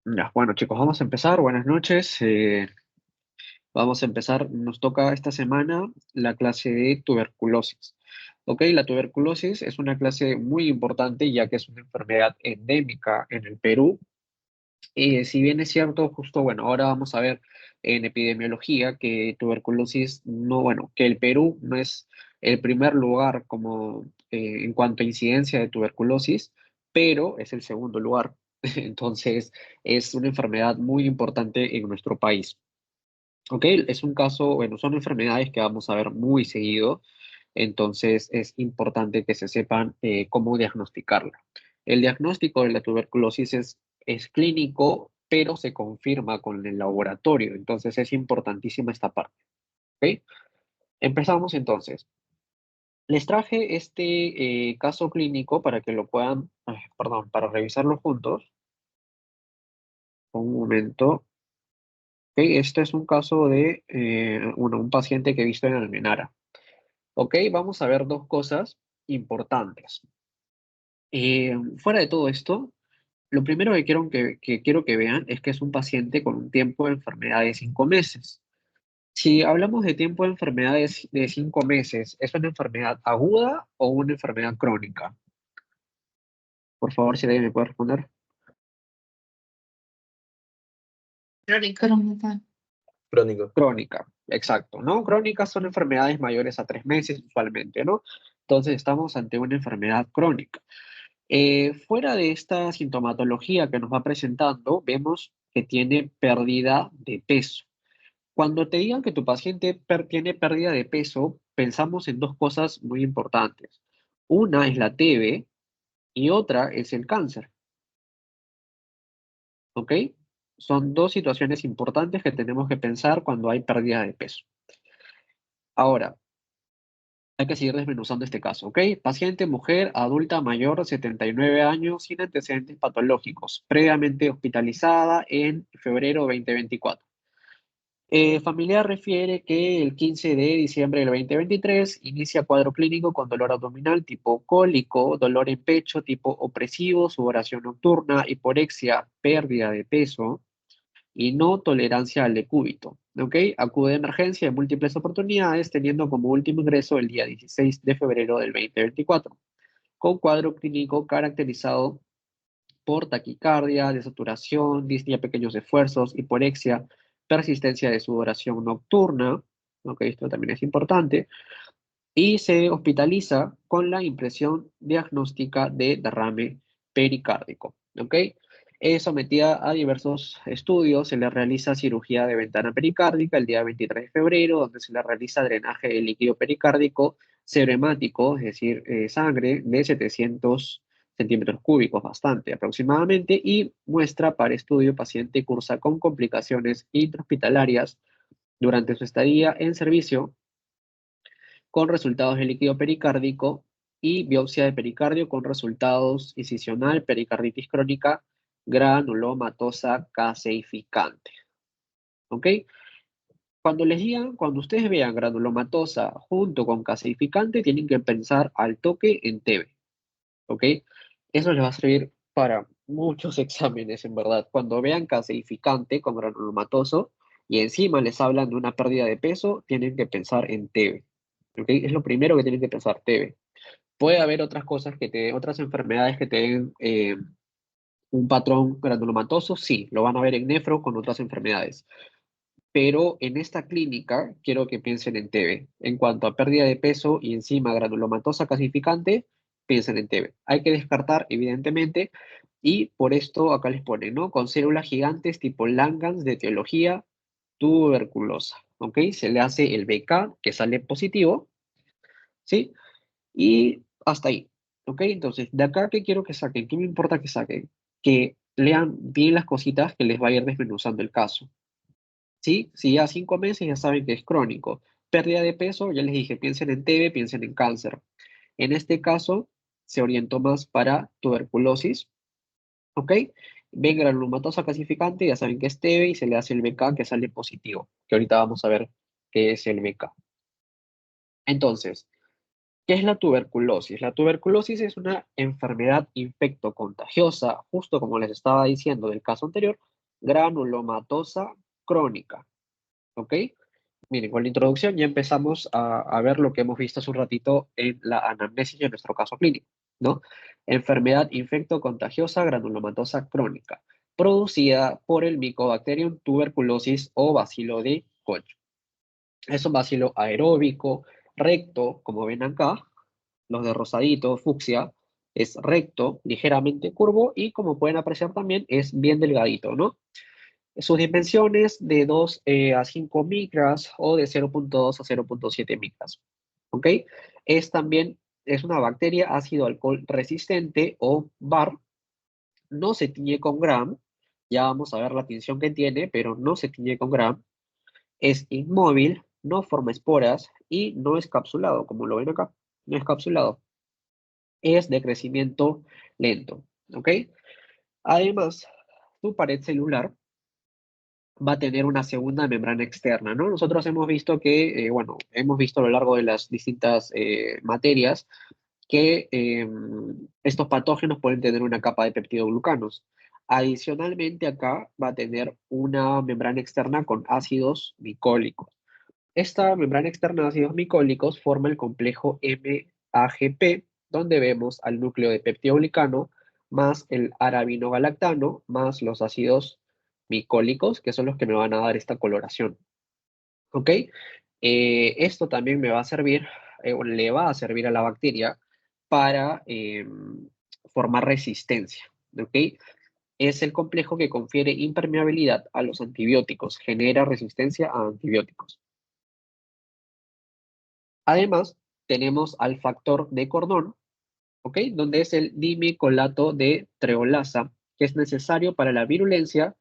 Ya, bueno, chicos, vamos a empezar. Buenas noches. Vamos a empezar. Nos toca esta semana la clase de tuberculosis. Ok, la tuberculosis es una clase muy importante ya que es una enfermedad endémica en el Perú. Si bien es cierto, justo, bueno, ahora vamos a ver en epidemiología que tuberculosis no, bueno, que el Perú no es el primer lugar como en cuanto a incidencia de tuberculosis, pero es el segundo lugar. Entonces, es una enfermedad muy importante en nuestro país. ¿Ok? Es un caso, bueno, son enfermedades que vamos a ver muy seguido, entonces es importante que se sepan cómo diagnosticarla. El diagnóstico de la tuberculosis es clínico, pero se confirma con el laboratorio, entonces es importantísima esta parte. ¿Ok? Empezamos entonces. Les traje este caso clínico para que lo puedan, perdón, para revisarlo juntos. Un momento. Ok, este es un caso de un paciente que he visto en Almenara. Ok, vamos a ver dos cosas importantes. Fuera de todo esto, lo primero que quiero que vean es que es un paciente con un tiempo de enfermedad de 5 meses. Si hablamos de tiempo de enfermedades de 5 meses, ¿es una enfermedad aguda o una enfermedad crónica? Por favor, si alguien me puede responder. Crónica. Crónica. Crónico. Crónica, exacto, ¿no? Crónicas son enfermedades mayores a 3 meses usualmente, ¿no? Entonces estamos ante una enfermedad crónica. Fuera de esta sintomatología que nos va presentando, vemos que tiene pérdida de peso. Cuando te digan que tu paciente tiene pérdida de peso, pensamos en dos cosas muy importantes. Una es la TB y otra es el cáncer, ¿ok? Son dos situaciones importantes que tenemos que pensar cuando hay pérdida de peso. Ahora, hay que seguir desmenuzando este caso, ¿ok? Paciente, mujer, adulta mayor, 79 años, sin antecedentes patológicos, previamente hospitalizada en febrero 2024. Familiar refiere que el 15 de diciembre del 2023 inicia cuadro clínico con dolor abdominal tipo cólico, dolor en pecho tipo opresivo, sudoración nocturna, hiporexia, pérdida de peso y no tolerancia al decúbito. ¿Ok? Acude a emergencia en múltiples oportunidades, teniendo como último ingreso el día 16 de febrero del 2024, con cuadro clínico caracterizado por taquicardia, desaturación, disnea a pequeños esfuerzos, hiporexia, persistencia de sudoración nocturna. ¿Ok? Esto también es importante. Y se hospitaliza con la impresión diagnóstica de derrame pericárdico. ¿Ok? Es sometida a diversos estudios, se le realiza cirugía de ventana pericárdica el día 23 de febrero, donde se le realiza drenaje de líquido pericárdico serohemático, es decir, sangre de 700 centímetros cúbicos, bastante aproximadamente, y muestra para estudio paciente cursa con complicaciones intrahospitalarias durante su estadía en servicio con resultados de líquido pericárdico y biopsia de pericardio con resultados incisional, pericarditis crónica, granulomatosa caseificante. ¿Ok? Cuando ustedes vean granulomatosa junto con caseificante, tienen que pensar al toque en TB. ¿Ok? Eso les va a servir para muchos exámenes, en verdad. Cuando vean caseificante con granulomatoso y encima les hablan de una pérdida de peso, tienen que pensar en TB. ¿Ok? Es lo primero que tienen que pensar, TB. Puede haber otras cosas otras enfermedades que te den un patrón granulomatoso, sí, lo van a ver en nefro con otras enfermedades. Pero en esta clínica quiero que piensen en TB. En cuanto a pérdida de peso y encima granulomatosa calcificante, piensen en TB. Hay que descartar, evidentemente, y por esto acá les ponen, ¿no? Con células gigantes tipo Langhans de etiología tuberculosa, ¿ok? Se le hace el BK, que sale positivo, ¿sí? Y hasta ahí, ¿ok? Entonces, de acá, ¿qué quiero que saquen? ¿Qué me importa que saquen? Que lean bien las cositas que les va a ir desmenuzando el caso. ¿Sí? Si ya 5 meses ya saben que es crónico. Pérdida de peso, ya les dije, piensen en TB, piensen en cáncer. En este caso, se orientó más para tuberculosis, ¿ok? Ven granulomatosa calcificante, ya saben que es TB y se le hace el BK que sale positivo, que ahorita vamos a ver qué es el BK. Entonces, ¿qué es la tuberculosis? La tuberculosis es una enfermedad infectocontagiosa, justo como les estaba diciendo del caso anterior, granulomatosa crónica, ¿ok? Miren, con la introducción ya empezamos a ver lo que hemos visto hace un ratito en la anamnesis y en nuestro caso clínico, ¿no? Enfermedad infecto-contagiosa granulomatosa crónica, producida por el Mycobacterium tuberculosis o bacilo de Koch. Es un bacilo aeróbico, recto, como ven acá, los de rosadito, fucsia, es recto, ligeramente curvo y como pueden apreciar también es bien delgadito, ¿no? Sus dimensiones de 2 a 5 micras o de 0,2 a 0,7 micras. ¿Ok? Es una bacteria ácido alcohol resistente o BAR. No se tiñe con Gram. Ya vamos a ver la tinción que tiene, pero no se tiñe con Gram. Es inmóvil, no forma esporas y no es capsulado, como lo ven acá. No es capsulado. Es de crecimiento lento. ¿Ok? Además, su pared celular va a tener una segunda membrana externa, ¿no? Nosotros hemos visto que, bueno, hemos visto a lo largo de las distintas materias que estos patógenos pueden tener una capa de peptidoglucanos. Adicionalmente, acá va a tener una membrana externa con ácidos micólicos. Esta membrana externa de ácidos micólicos forma el complejo MAGP, donde vemos al núcleo de peptidoglicano más el arabinogalactano más los ácidos micólicos, que son los que me van a dar esta coloración. ¿Ok? Esto también me va a servir, o le va a servir a la bacteria para formar resistencia. ¿Ok? Es el complejo que confiere impermeabilidad a los antibióticos, genera resistencia a antibióticos. Además, tenemos al factor de cordón, ¿ok? Donde es el dimicolato de treolasa, que es necesario para la virulencia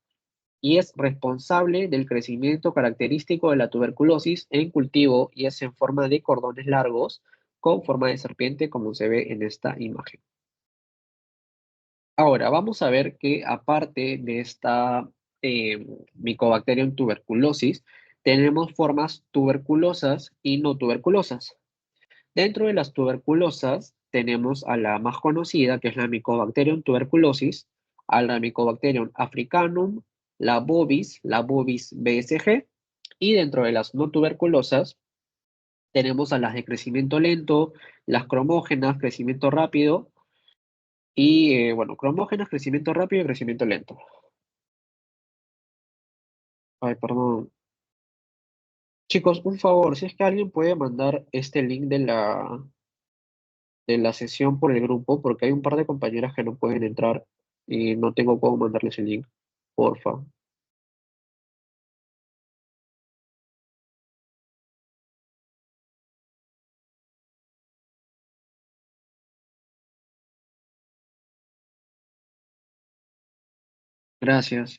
y es responsable del crecimiento característico de la tuberculosis en cultivo y es en forma de cordones largos con forma de serpiente, como se ve en esta imagen. Ahora, vamos a ver que aparte de esta Mycobacterium tuberculosis, tenemos formas tuberculosas y no tuberculosas. Dentro de las tuberculosas tenemos a la más conocida, que es la Mycobacterium tuberculosis, a la Mycobacterium africanum, la bovis BSG, y dentro de las no tuberculosas tenemos a las de crecimiento lento, las cromógenas, crecimiento rápido, y bueno, cromógenas, crecimiento rápido y crecimiento lento. Ay, perdón. Chicos, un favor, si es que alguien puede mandar este link de la sesión por el grupo, porque hay un par de compañeras que no pueden entrar y no tengo cómo mandarles el link. Porfa. Gracias.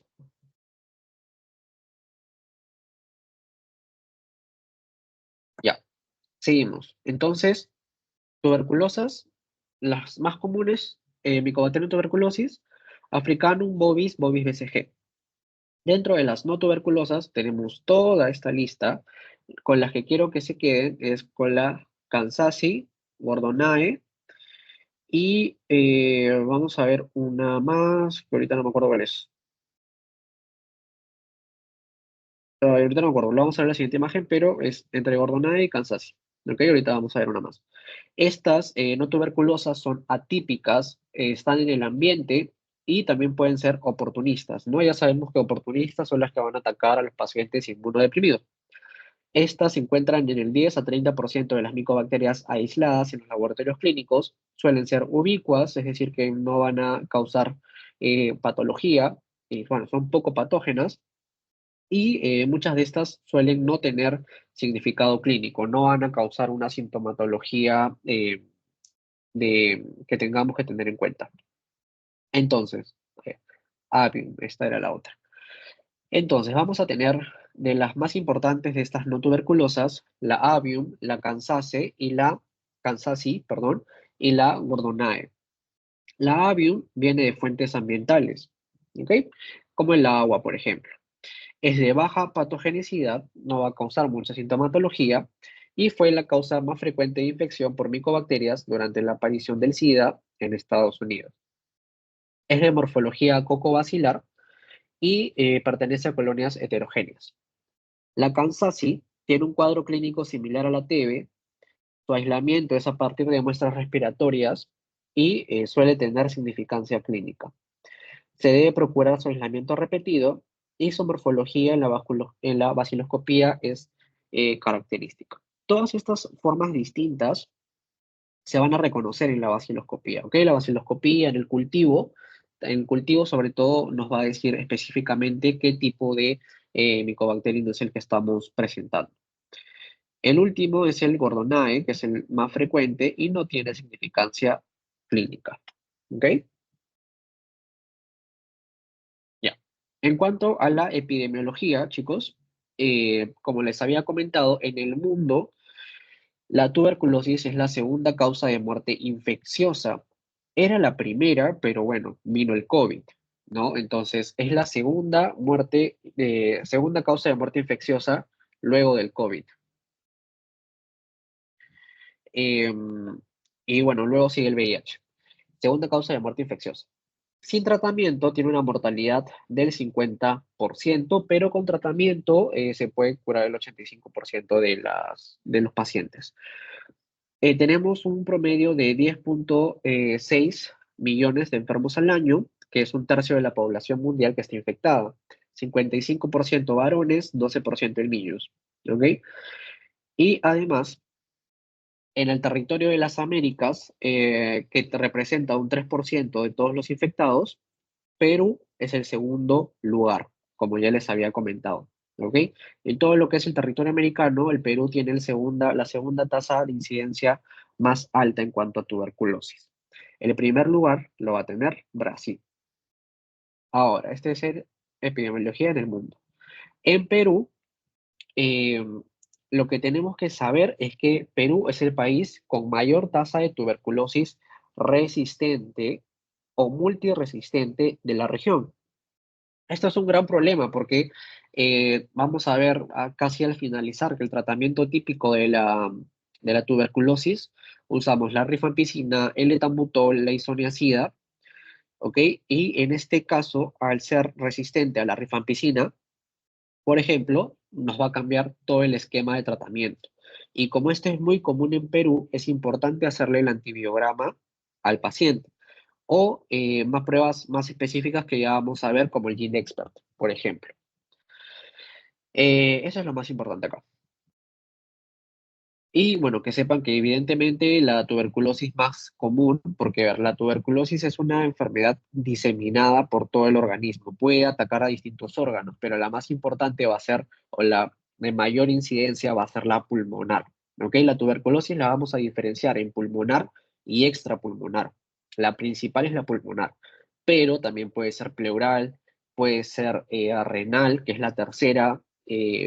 Ya, seguimos. Entonces, tuberculosas, las más comunes, Mycobacterium tuberculosis, Africanum bovis, bovis BCG. Dentro de las no tuberculosas tenemos toda esta lista. Con las que quiero que se queden es con la Kansasi, Gordonae, y vamos a ver una más, que ahorita no me acuerdo cuál es. Ahorita no me acuerdo, lo vamos a ver en la siguiente imagen, pero es entre Gordonae y Kansas. Ok, ahorita vamos a ver una más. Estas no tuberculosas son atípicas, están en el ambiente y también pueden ser oportunistas, ¿no? Ya sabemos que oportunistas son las que van a atacar a los pacientes inmunodeprimidos. Estas se encuentran en el 10 a 30% de las micobacterias aisladas en los laboratorios clínicos, suelen ser ubicuas, es decir, que no van a causar patología, y bueno, son poco patógenas y muchas de estas suelen no tener significado clínico, no van a causar una sintomatología que tengamos que tener en cuenta. Entonces, esta era la otra. Entonces, vamos a tener de las más importantes de estas no tuberculosas, la Avium, la Kansase y la Kansasi, perdón, y la Gordonae. La Avium viene de fuentes ambientales, ¿ok? Como el agua, por ejemplo. Es de baja patogenicidad, no va a causar mucha sintomatología y fue la causa más frecuente de infección por micobacterias durante la aparición del SIDA en Estados Unidos. Es de morfología cocobacilar y pertenece a colonias heterogéneas. La Kansasi tiene un cuadro clínico similar a la TB. Su aislamiento es a partir de muestras respiratorias y suele tener significancia clínica. Se debe procurar su aislamiento repetido y su morfología en la baciloscopía es característica. Todas estas formas distintas se van a reconocer en la baciloscopía, ¿ok? La baciloscopía en el cultivo sobre todo nos va a decir específicamente qué tipo de Mycobacterium es el que estamos presentando. El último es el Gordonae, que es el más frecuente y no tiene significancia clínica, ¿ok? Ya. En cuanto a la epidemiología, chicos, como les había comentado, en el mundo la tuberculosis es la segunda causa de muerte infecciosa. Era la primera, pero bueno, vino el COVID, ¿no? Entonces, es la segunda causa de muerte infecciosa luego del COVID. Em, y bueno, luego sigue el VIH. Segunda causa de muerte infecciosa. Sin tratamiento tiene una mortalidad del 50%, pero con tratamiento se puede curar el 85% de los pacientes. Tenemos un promedio de 10,6 millones de enfermos al año, que es un tercio de la población mundial que está infectada. 55% varones, 12% en niños. ¿Ok? Y además, en el territorio de las Américas, que representa un 3% de todos los infectados, Perú es el segundo lugar, como ya les había comentado. ¿Ok? En todo lo que es el territorio americano, el Perú tiene la segunda tasa de incidencia más alta en cuanto a tuberculosis. El primer lugar lo va a tener Brasil. Ahora, este es el epidemiología en el mundo. En Perú, eh, lo que tenemos que saber es que Perú es el país con mayor tasa de tuberculosis resistente o multiresistente de la región. Esto es un gran problema porque vamos a ver casi al finalizar que el tratamiento típico de la tuberculosis usamos la rifampicina, el etambutol, la isoniazida, ¿ok? Y en este caso, al ser resistente a la rifampicina, por ejemplo, nos va a cambiar todo el esquema de tratamiento. Y como esto es muy común en Perú, es importante hacerle el antibiograma al paciente o más pruebas más específicas que ya vamos a ver, como el GeneXpert, por ejemplo. Eso es lo más importante acá. Y bueno, que sepan que evidentemente la tuberculosis más común, porque a ver, la tuberculosis es una enfermedad diseminada por todo el organismo, puede atacar a distintos órganos, pero la más importante va a ser, o la de mayor incidencia va a ser la pulmonar. ¿Ok? La tuberculosis la vamos a diferenciar en pulmonar y extrapulmonar. La principal es la pulmonar, pero también puede ser pleural, puede ser renal, que es la tercera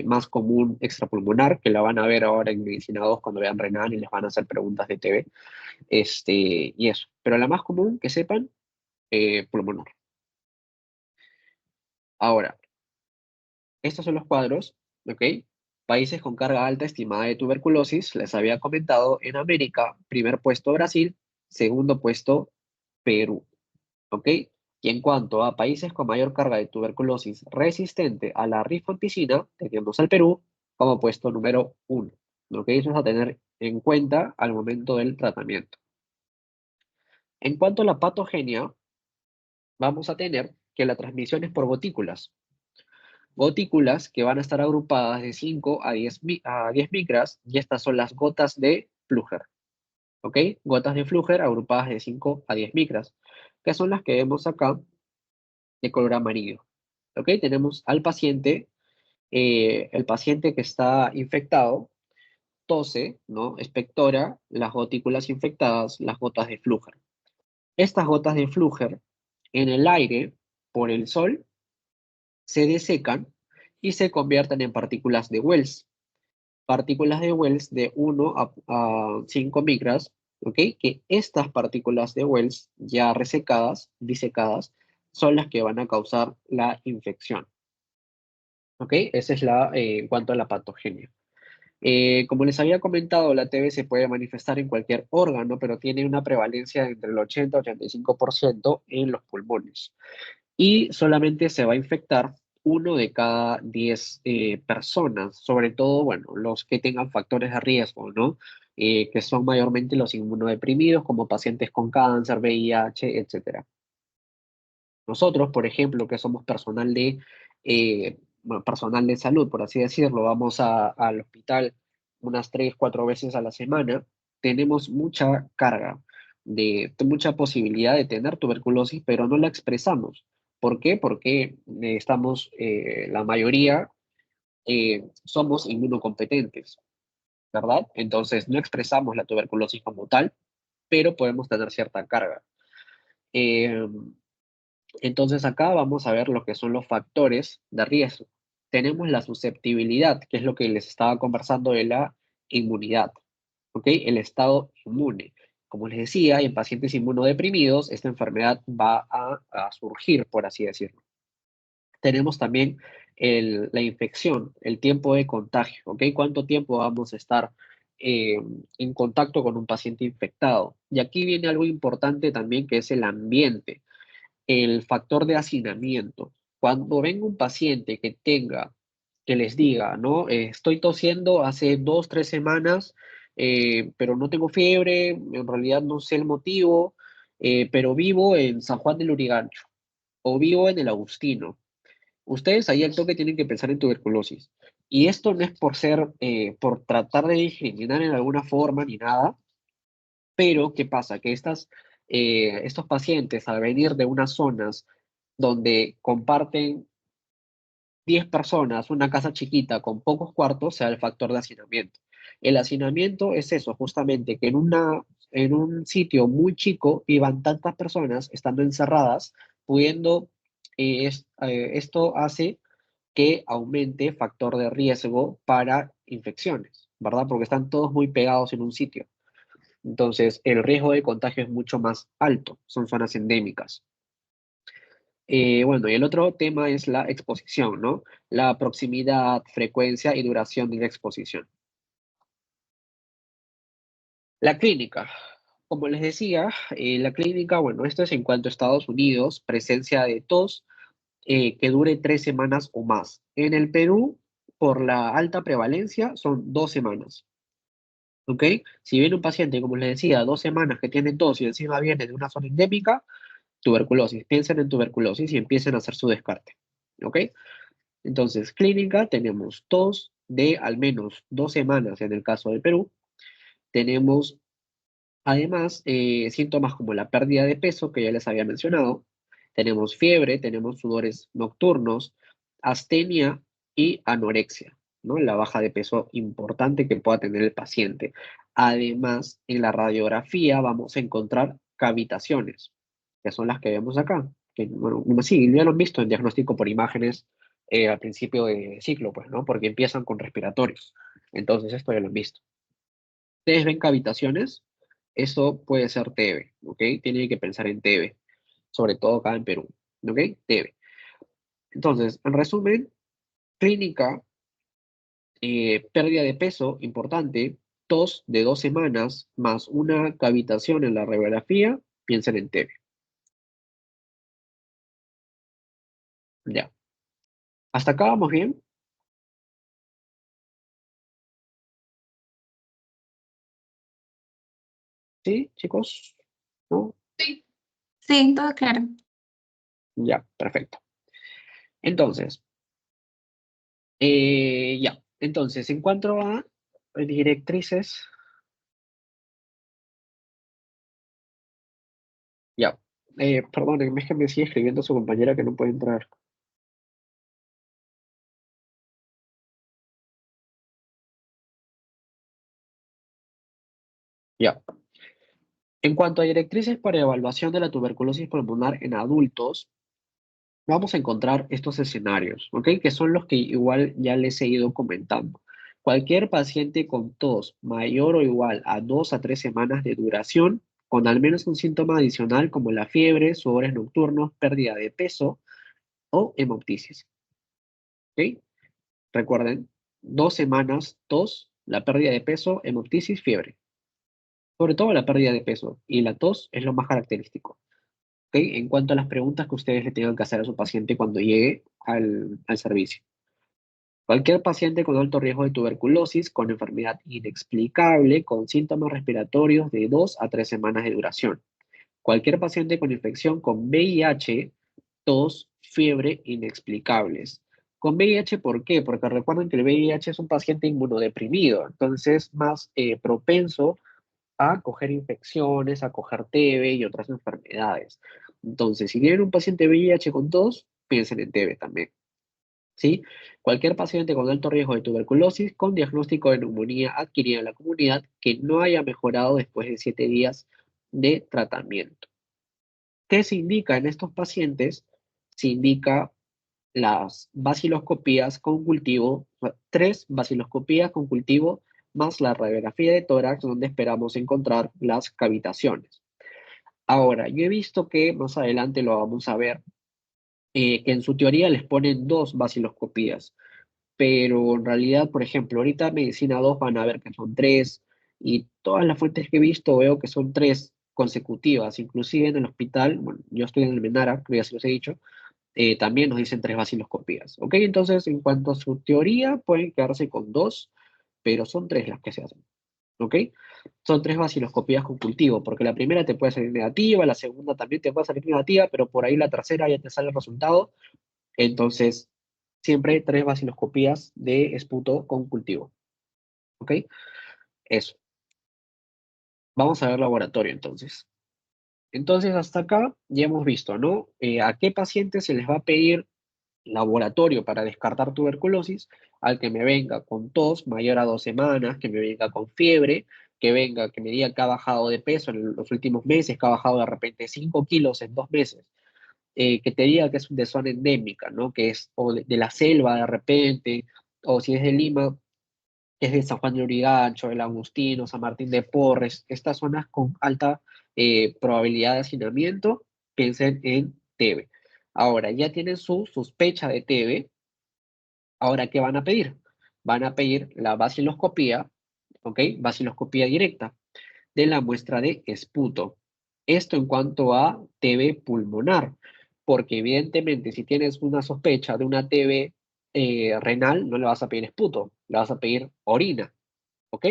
más común extrapulmonar, que la van a ver ahora en Medicina 2 cuando vean renal y les van a hacer preguntas de TB, y eso. Pero la más común, que sepan, pulmonar. Ahora, estos son los cuadros, ¿ok? Países con carga alta estimada de tuberculosis, les había comentado, en América, primer puesto Brasil, segundo puesto Perú, ¿ok? Y en cuanto a países con mayor carga de tuberculosis resistente a la rifampicina, tenemos al Perú como puesto número 1, ¿ok? Eso es a tener en cuenta al momento del tratamiento. En cuanto a la patogenia, vamos a tener que la transmisión es por gotículas. Gotículas que van a estar agrupadas de 5 a 10 micras, y estas son las gotas de Flügger, ¿ok? Gotas de Flügger agrupadas de 5 a 10 micras, que son las que vemos acá de color amarillo. ¿Ok? Tenemos al paciente, el paciente que está infectado, tose, ¿no? Expectora las gotículas infectadas, las gotas de Flügger. Estas gotas de Flügger en el aire, por el sol, se desecan y se convierten en partículas de Wells. Partículas de Wells de 1 a 5 micras, ¿ok? Que estas partículas de Wells ya resecadas, disecadas, son las que van a causar la infección. ¿Ok? Esa es en cuanto a la patogenia. Como les había comentado, la TB se puede manifestar en cualquier órgano, pero tiene una prevalencia de entre el 80 y 85% en los pulmones. y solamente se va a infectar 1 de cada 10 personas, sobre todo, bueno, los que tengan factores de riesgo, ¿no? Que son mayormente los inmunodeprimidos, como pacientes con cáncer, VIH, etcétera. Nosotros, por ejemplo, que somos bueno, personal de salud, por así decirlo, vamos al hospital unas 3, 4 veces a la semana, tenemos mucha carga, mucha posibilidad de tener tuberculosis, pero no la expresamos. ¿Por qué? Porque la mayoría somos inmunocompetentes, ¿verdad? Entonces no expresamos la tuberculosis como tal, pero podemos tener cierta carga. Eh, entonces acá vamos a ver lo que son los factores de riesgo. Tenemos la susceptibilidad, que es lo que les estaba conversando de la inmunidad, ¿ok? El estado inmune. Como les decía, en pacientes inmunodeprimidos, esta enfermedad va a surgir, por así decirlo. Tenemos también la infección, el tiempo de contagio, ¿ok? ¿Cuánto tiempo vamos a estar eh, en contacto con un paciente infectado? Y aquí viene algo importante también, que es el ambiente, el factor de hacinamiento. Cuando venga un paciente que les diga, ¿no? Estoy tosiendo hace 2, 3 semanas, pero no tengo fiebre, en realidad no sé el motivo, pero vivo en San Juan del Lurigancho o vivo en el Agustino. Ustedes ahí al toque tienen que pensar en tuberculosis. Y esto no es por tratar de discriminar en alguna forma ni nada, pero, ¿qué pasa? Que estos pacientes, al venir de unas zonas donde comparten 10 personas, una casa chiquita con pocos cuartos, se da el factor de hacinamiento. El hacinamiento es eso, justamente, que en un sitio muy chico vivan tantas personas estando encerradas, pudiendo, esto hace que aumente factor de riesgo para infecciones, ¿verdad? Porque están todos muy pegados en un sitio. Entonces, el riesgo de contagio es mucho más alto, son zonas endémicas. Bueno, y el otro tema es la exposición, ¿no? La proximidad, frecuencia y duración de la exposición. La clínica. Como les decía, la clínica, bueno, esto es en cuanto a Estados Unidos, presencia de tos que dure 3 semanas o más. En el Perú, por la alta prevalencia, son 2 semanas. ¿Ok? Si viene un paciente, como les decía, 2 semanas que tiene tos y encima viene de una zona endémica, tuberculosis. Piensen en tuberculosis y empiecen a hacer su descarte. ¿Ok? Entonces, clínica, tenemos tos de al menos 2 semanas en el caso del Perú. Tenemos además síntomas como la pérdida de peso, que ya les había mencionado. Tenemos fiebre, tenemos sudores nocturnos, astenia y anorexia, ¿no? La baja de peso importante que pueda tener el paciente. Además, en la radiografía vamos a encontrar cavitaciones, que son las que vemos acá. Que, bueno, sí, ya lo han visto en diagnóstico por imágenes al principio de ciclo, pues, ¿no? Porque empiezan con respiratorios. Entonces, esto ya lo han visto. Ustedes ven cavitaciones, eso puede ser TB, ¿ok? Tienen que pensar en TB, sobre todo acá en Perú, ¿ok? TB. Entonces, en resumen, clínica, pérdida de peso importante, tos de 2 semanas, más una cavitación en la radiografía, piensen en TB. Ya. ¿Hasta acá vamos bien? ¿Sí, chicos? ¿No? Sí. Sí, todo claro. Ya, perfecto. Entonces, ya. Entonces, en cuanto a directrices, ya. Perdónenme, es que me sigue escribiendo su compañera que no puede entrar. Ya. En cuanto a directrices para evaluación de la tuberculosis pulmonar en adultos, vamos a encontrar estos escenarios, ¿ok? Que son los que igual ya les he ido comentando. Cualquier paciente con tos mayor o igual a 2 a 3 semanas de duración, con al menos un síntoma adicional como la fiebre, sudores nocturnos, pérdida de peso o hemoptisis, ¿ok? Recuerden, 2 semanas, tos, la pérdida de peso, hemoptisis, fiebre. Sobre todo la pérdida de peso y la tos es lo más característico. En cuanto a las preguntas que ustedes le tengan que hacer a su paciente cuando llegue al servicio. Cualquier paciente con alto riesgo de tuberculosis, con enfermedad inexplicable, con síntomas respiratorios de 2 a 3 semanas de duración. Cualquier paciente con infección con VIH, tos, fiebre inexplicables. Con VIH, ¿por qué? Porque recuerden que el VIH es un paciente inmunodeprimido, entonces más propenso a coger infecciones, a coger TB y otras enfermedades. Entonces, si tienen un paciente VIH con tos, piensen en TB también. ¿Sí? Cualquier paciente con alto riesgo de tuberculosis con diagnóstico de neumonía adquirida en la comunidad que no haya mejorado después de 7 días de tratamiento. ¿Qué se indica en estos pacientes? Se indica las baciloscopías con cultivo, 3 baciloscopías con cultivo más la radiografía de tórax donde esperamos encontrar las cavitaciones. Ahora, yo he visto que más adelante lo vamos a ver, que en su teoría les ponen 2 baciloscopías, pero en realidad, por ejemplo, ahorita Medicina 2 van a ver que son 3 y todas las fuentes que he visto veo que son 3 consecutivas, inclusive en el hospital, bueno, yo estoy en el Menara, creo que ya se los he dicho, también nos dicen 3 baciloscopías, ¿ok? Entonces, en cuanto a su teoría, pueden quedarse con 2, pero son 3 las que se hacen, ¿ok? Son 3 baciloscopías con cultivo, porque la primera te puede salir negativa, la segunda también te puede salir negativa, pero por ahí la tercera ya te sale el resultado. Entonces, siempre 3 baciloscopías de esputo con cultivo, ¿ok? Eso. Vamos a ver laboratorio entonces. Entonces, hasta acá ya hemos visto, ¿no? ¿A qué pacientes se les va a pedir laboratorio para descartar tuberculosis? Al que me venga con tos mayor a 2 semanas, que me venga con fiebre, que venga, que me diga que ha bajado de peso en los últimos meses, que ha bajado de repente 5 kilos en 2 meses, que te diga que es de zona endémica, ¿no? Que es o de la selva de repente, o si es de Lima, que es de San Juan de Urigancho, el Agustino, San Martín de Porres, estas zonas con alta probabilidad de hacinamiento, piensen en TB. Ahora, ya tienen su sospecha de TB, ahora, ¿qué van a pedir? Van a pedir la baciloscopía, ¿ok? Baciloscopía directa de la muestra de esputo. Esto en cuanto a TB pulmonar, porque evidentemente si tienes una sospecha de una TB renal, no le vas a pedir esputo, le vas a pedir orina, ¿ok?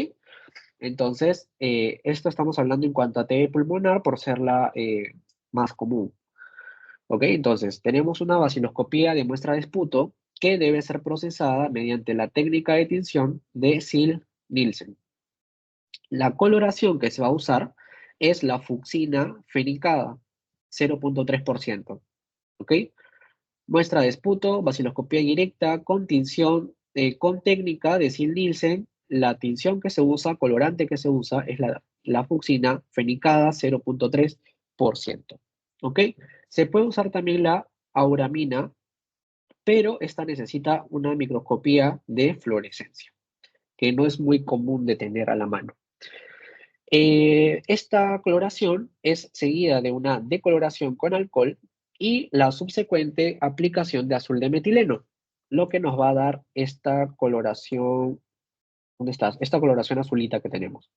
Entonces, esto estamos hablando en cuanto a TB pulmonar por ser la más común, ¿ok? Entonces, tenemos una baciloscopía de muestra de esputo que debe ser procesada mediante la técnica de tinción de Sil-Nielsen. La coloración que se va a usar es la fucsina fenicada, 0.3%. ¿Ok? Muestra de esputo, baciloscopía directa, con tinción, con técnica de Sil-Nielsen. La tinción que se usa, colorante que se usa, es la fucsina fenicada, 0.3%. ¿Ok? Se puede usar también la auramina, pero esta necesita una microscopía de fluorescencia, que no es muy común de tener a la mano. Esta coloración es seguida de una decoloración con alcohol y la subsecuente aplicación de azul de metileno, lo que nos va a dar esta coloración, ¿dónde estás? Esta coloración azulita que tenemos,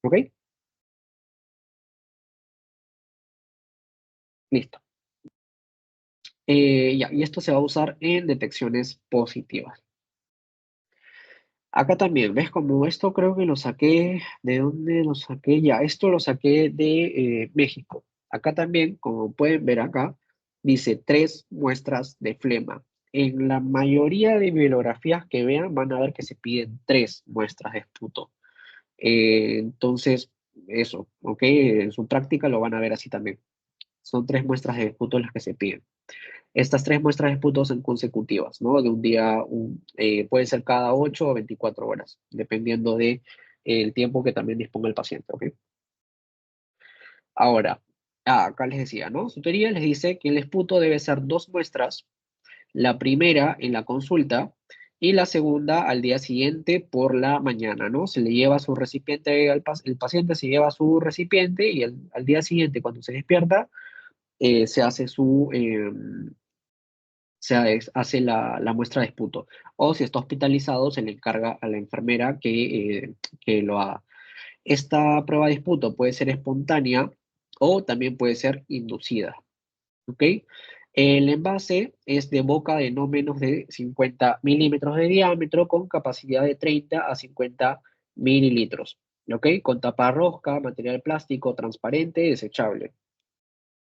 ¿ok? Listo. Ya, y esto se va a usar en detecciones positivas. Acá también, ¿ves? Como esto creo que lo saqué, ¿de dónde lo saqué? Ya, esto lo saqué de México. Acá también, como pueden ver acá, dice 3 muestras de flema. En la mayoría de bibliografías que vean van a ver que se piden 3 muestras de esputo. Entonces, eso, ¿ok? En su práctica lo van a ver así también. Son 3 muestras de esputo las que se piden. Estas 3 muestras de esputo son consecutivas, ¿no? De un día, puede ser cada 8 o 24 horas, dependiendo de el tiempo que también disponga el paciente, ¿ok? Ahora, acá les decía, ¿no? Su teoría les dice que el esputo debe ser 2 muestras, la primera en la consulta y la segunda al día siguiente por la mañana, ¿no? Se le lleva su recipiente el paciente se lleva su recipiente y al día siguiente, cuando se despierta, se hace hace la muestra de esputo. O si está hospitalizado, se le encarga a la enfermera que lo haga. Esta prueba de esputo puede ser espontánea o también puede ser inducida. ¿ok? El envase es de boca de no menos de 50 milímetros de diámetro con capacidad de 30 a 50 mililitros, ¿ok? Con tapa rosca, material plástico transparente y desechable.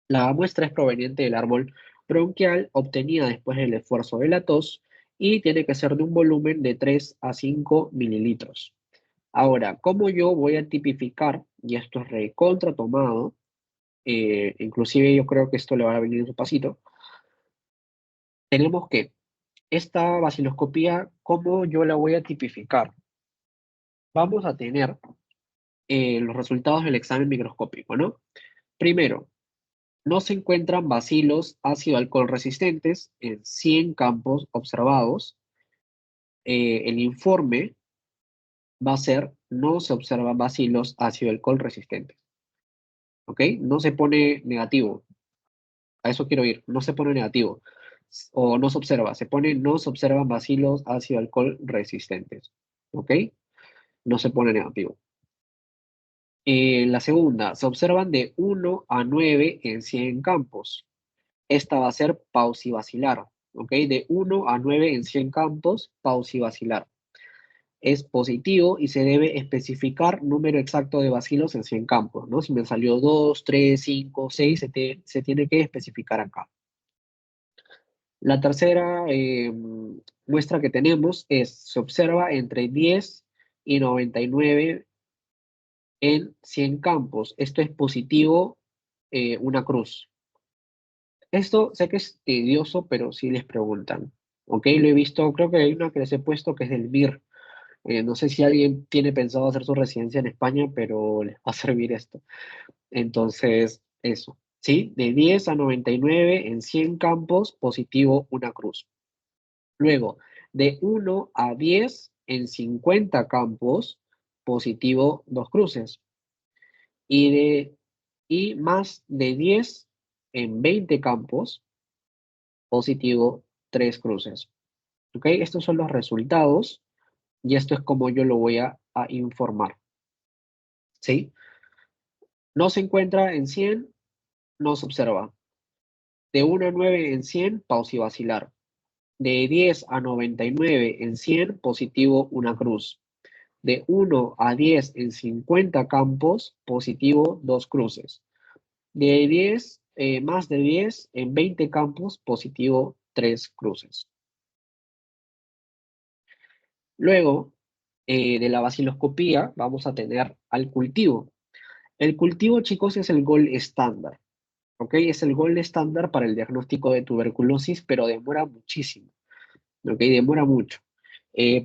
La muestra es proveniente del árbol bronquial obtenida después del esfuerzo de la tos y tiene que ser de un volumen de 3 a 5 mililitros. Ahora, ¿cómo yo voy a tipificar? Y esto es recontra tomado, inclusive yo creo que esto le va a venir en su pasito. Tenemos que esta vaciloscopía, ¿cómo yo la voy a tipificar? Vamos a tener los resultados del examen microscópico, ¿no? Primero, no se encuentran bacilos ácido alcohol resistentes en 100 campos observados. El informe va a ser, no se observan bacilos ácido alcohol resistentes, ¿ok? No se pone negativo, a eso quiero ir, no se pone negativo, o no se observa, se pone no se observan bacilos ácido alcohol resistentes, ¿ok? No se pone negativo. La segunda, se observan de 1 a 9 en 100 campos. Esta va a ser pausivacilar, ¿ok? De 1 a 9 en 100 campos, pausivacilar. Es positivo y se debe especificar número exacto de bacilos en 100 campos, ¿no? Si me salió 2, 3, 5, 6, se tiene que especificar acá. La tercera muestra que tenemos es, se observa entre 10 y 99 en 100 campos. Esto es positivo, una cruz. Esto sé que es tedioso, pero sí les preguntan. ¿Ok? Lo he visto, creo que hay una que les he puesto que es del MIR. No sé si alguien tiene pensado hacer su residencia en España, pero les va a servir esto. Entonces, eso. ¿Sí? De 10 a 99 en 100 campos, positivo, una cruz. Luego, de 1 a 10 en 50 campos, positivo, dos cruces. Y más de 10 en 20 campos, positivo, tres cruces. ¿Ok? Estos son los resultados y esto es como yo lo voy a informar. ¿Sí? No se encuentra en 100, no se observa. De 1 a 9 en 100, pausivacilar. De 10 a 99 en 100, positivo, una cruz. De 1 a 10 en 50 campos, positivo, dos cruces. De 10, más de 10 en 20 campos, positivo, tres cruces. Luego de la vaciloscopía, vamos a tener al cultivo. El cultivo, chicos, es el gold estándar. ¿Ok? Es el gold estándar para el diagnóstico de tuberculosis, pero demora muchísimo. ¿Ok? Demora mucho.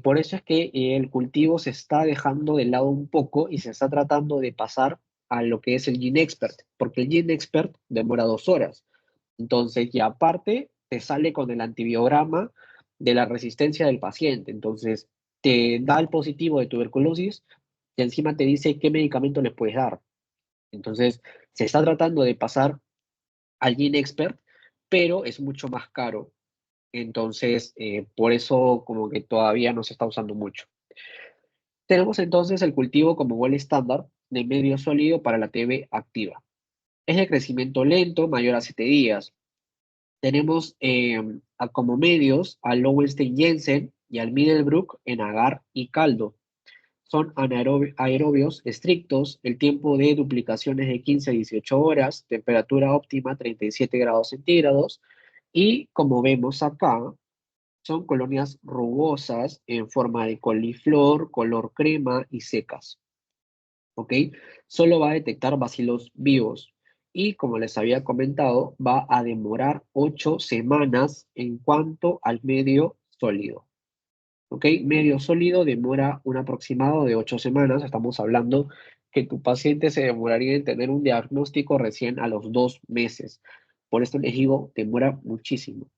Por eso es que el cultivo se está dejando de lado un poco y se está tratando de pasar a lo que es el GeneXpert, porque el GeneXpert demora 2 horas. Entonces, y aparte, te sale con el antibiograma de la resistencia del paciente. Entonces, te da el positivo de tuberculosis y encima te dice qué medicamento le puedes dar. Entonces, se está tratando de pasar al GeneXpert, pero es mucho más caro. Entonces, por eso como que todavía no se está usando mucho. Tenemos entonces el cultivo como gol estándar de medio sólido para la TB activa. Es de crecimiento lento, mayor a 7 días. Tenemos como medios al Lowenstein Jensen y al Middlebrook en agar y caldo. Son aerobios estrictos, el tiempo de duplicación es de 15 a 18 horas, temperatura óptima 37 grados centígrados y como vemos acá, son colonias rugosas en forma de coliflor, color crema y secas. ¿Ok? Solo va a detectar bacilos vivos y como les había comentado, va a demorar 8 semanas en cuanto al medio sólido. ¿Ok? Medio sólido demora un aproximado de 8 semanas. Estamos hablando que tu paciente se demoraría en tener un diagnóstico recién a los 2 meses. Por esto les digo, demora muchísimo.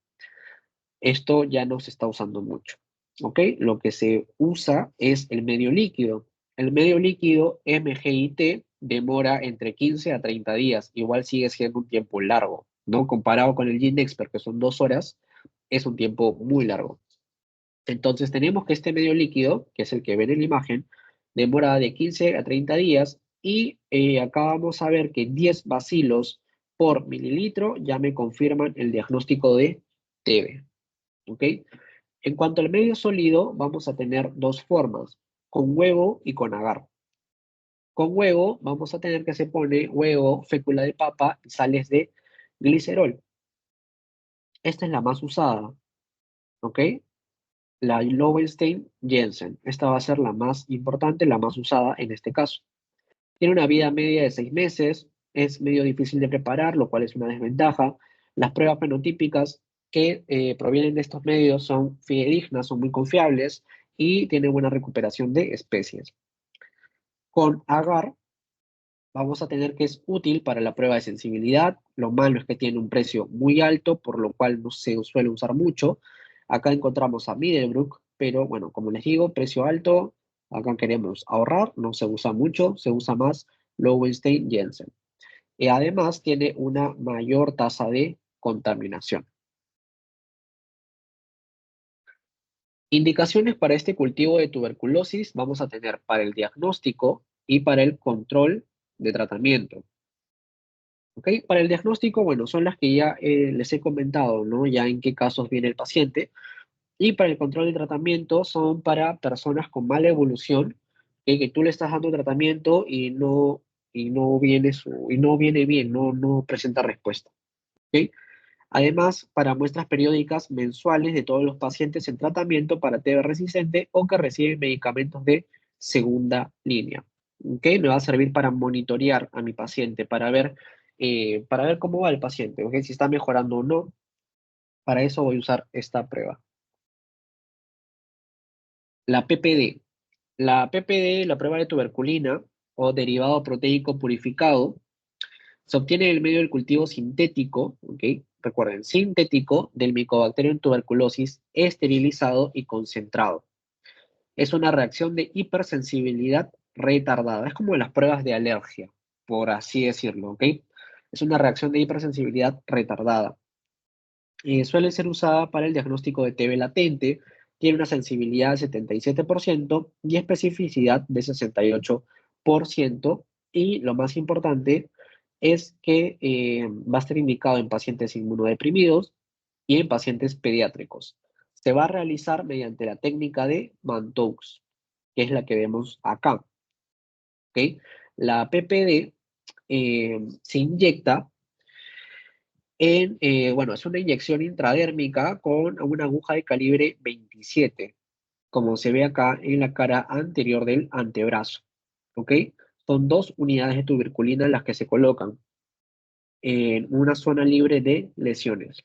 Esto ya no se está usando mucho. ¿Ok? Lo que se usa es el medio líquido. El medio líquido MGIT demora entre 15 a 30 días. Igual sigue siendo un tiempo largo, ¿no? Comparado con el GeneXpert, que son 2 horas, es un tiempo muy largo. Entonces tenemos que este medio líquido, que es el que ven en la imagen, demora de 15 a 30 días y acá vamos a ver que 10 bacilos por mililitro ya me confirman el diagnóstico de TB. ¿Ok? En cuanto al medio sólido, vamos a tener dos formas, con huevo y con agar. Con huevo vamos a tener que se pone huevo, fécula de papa y sales de glicerol. Esta es la más usada, ¿ok? La Lowenstein-Jensen. Esta va a ser la más importante, la más usada en este caso. Tiene una vida media de 6 meses, es medio difícil de preparar, lo cual es una desventaja. Las pruebas fenotípicas que provienen de estos medios son fidedignas, son muy confiables y tienen buena recuperación de especies. Con agar vamos a tener que es útil para la prueba de sensibilidad. Lo malo es que tiene un precio muy alto, por lo cual no se suele usar mucho. Acá encontramos a Middlebrook, pero bueno, como les digo, precio alto. Acá queremos ahorrar, no se usa mucho, se usa más Lowenstein-Jensen. Y además tiene una mayor tasa de contaminación. Indicaciones para este cultivo de tuberculosis vamos a tener para el diagnóstico y para el control de tratamiento. ¿Ok? Para el diagnóstico, bueno, son las que ya les he comentado, ¿no? Ya en qué casos viene el paciente. Y para el control de tratamiento son para personas con mala evolución, que tú le estás dando tratamiento y no viene bien, no presenta respuesta. ¿Ok? Además, para muestras periódicas mensuales de todos los pacientes en tratamiento para TB resistente o que reciben medicamentos de segunda línea. ¿Ok? Me va a servir para monitorear a mi paciente, para ver cómo va el paciente, ¿ok? Si está mejorando o no. Para eso voy a usar esta prueba. La PPD. La PPD, la prueba de tuberculina o derivado proteico purificado, se obtiene en el medio del cultivo sintético, ¿ok? Recuerden, sintético del Mycobacterium tuberculosis esterilizado y concentrado. Es una reacción de hipersensibilidad retardada. Es como las pruebas de alergia, por así decirlo, ¿ok? Es una reacción de hipersensibilidad retardada. Suele ser usada para el diagnóstico de TB latente, tiene una sensibilidad del 77% y especificidad de 68%, y lo más importante es que va a estar indicado en pacientes inmunodeprimidos y en pacientes pediátricos. Se va a realizar mediante la técnica de Mantoux, que es la que vemos acá. ¿Ok? La PPD se inyecta bueno, es una inyección intradérmica con una aguja de calibre 27, como se ve acá en la cara anterior del antebrazo. ¿Ok? Son 2 unidades de tuberculina las que se colocan en una zona libre de lesiones.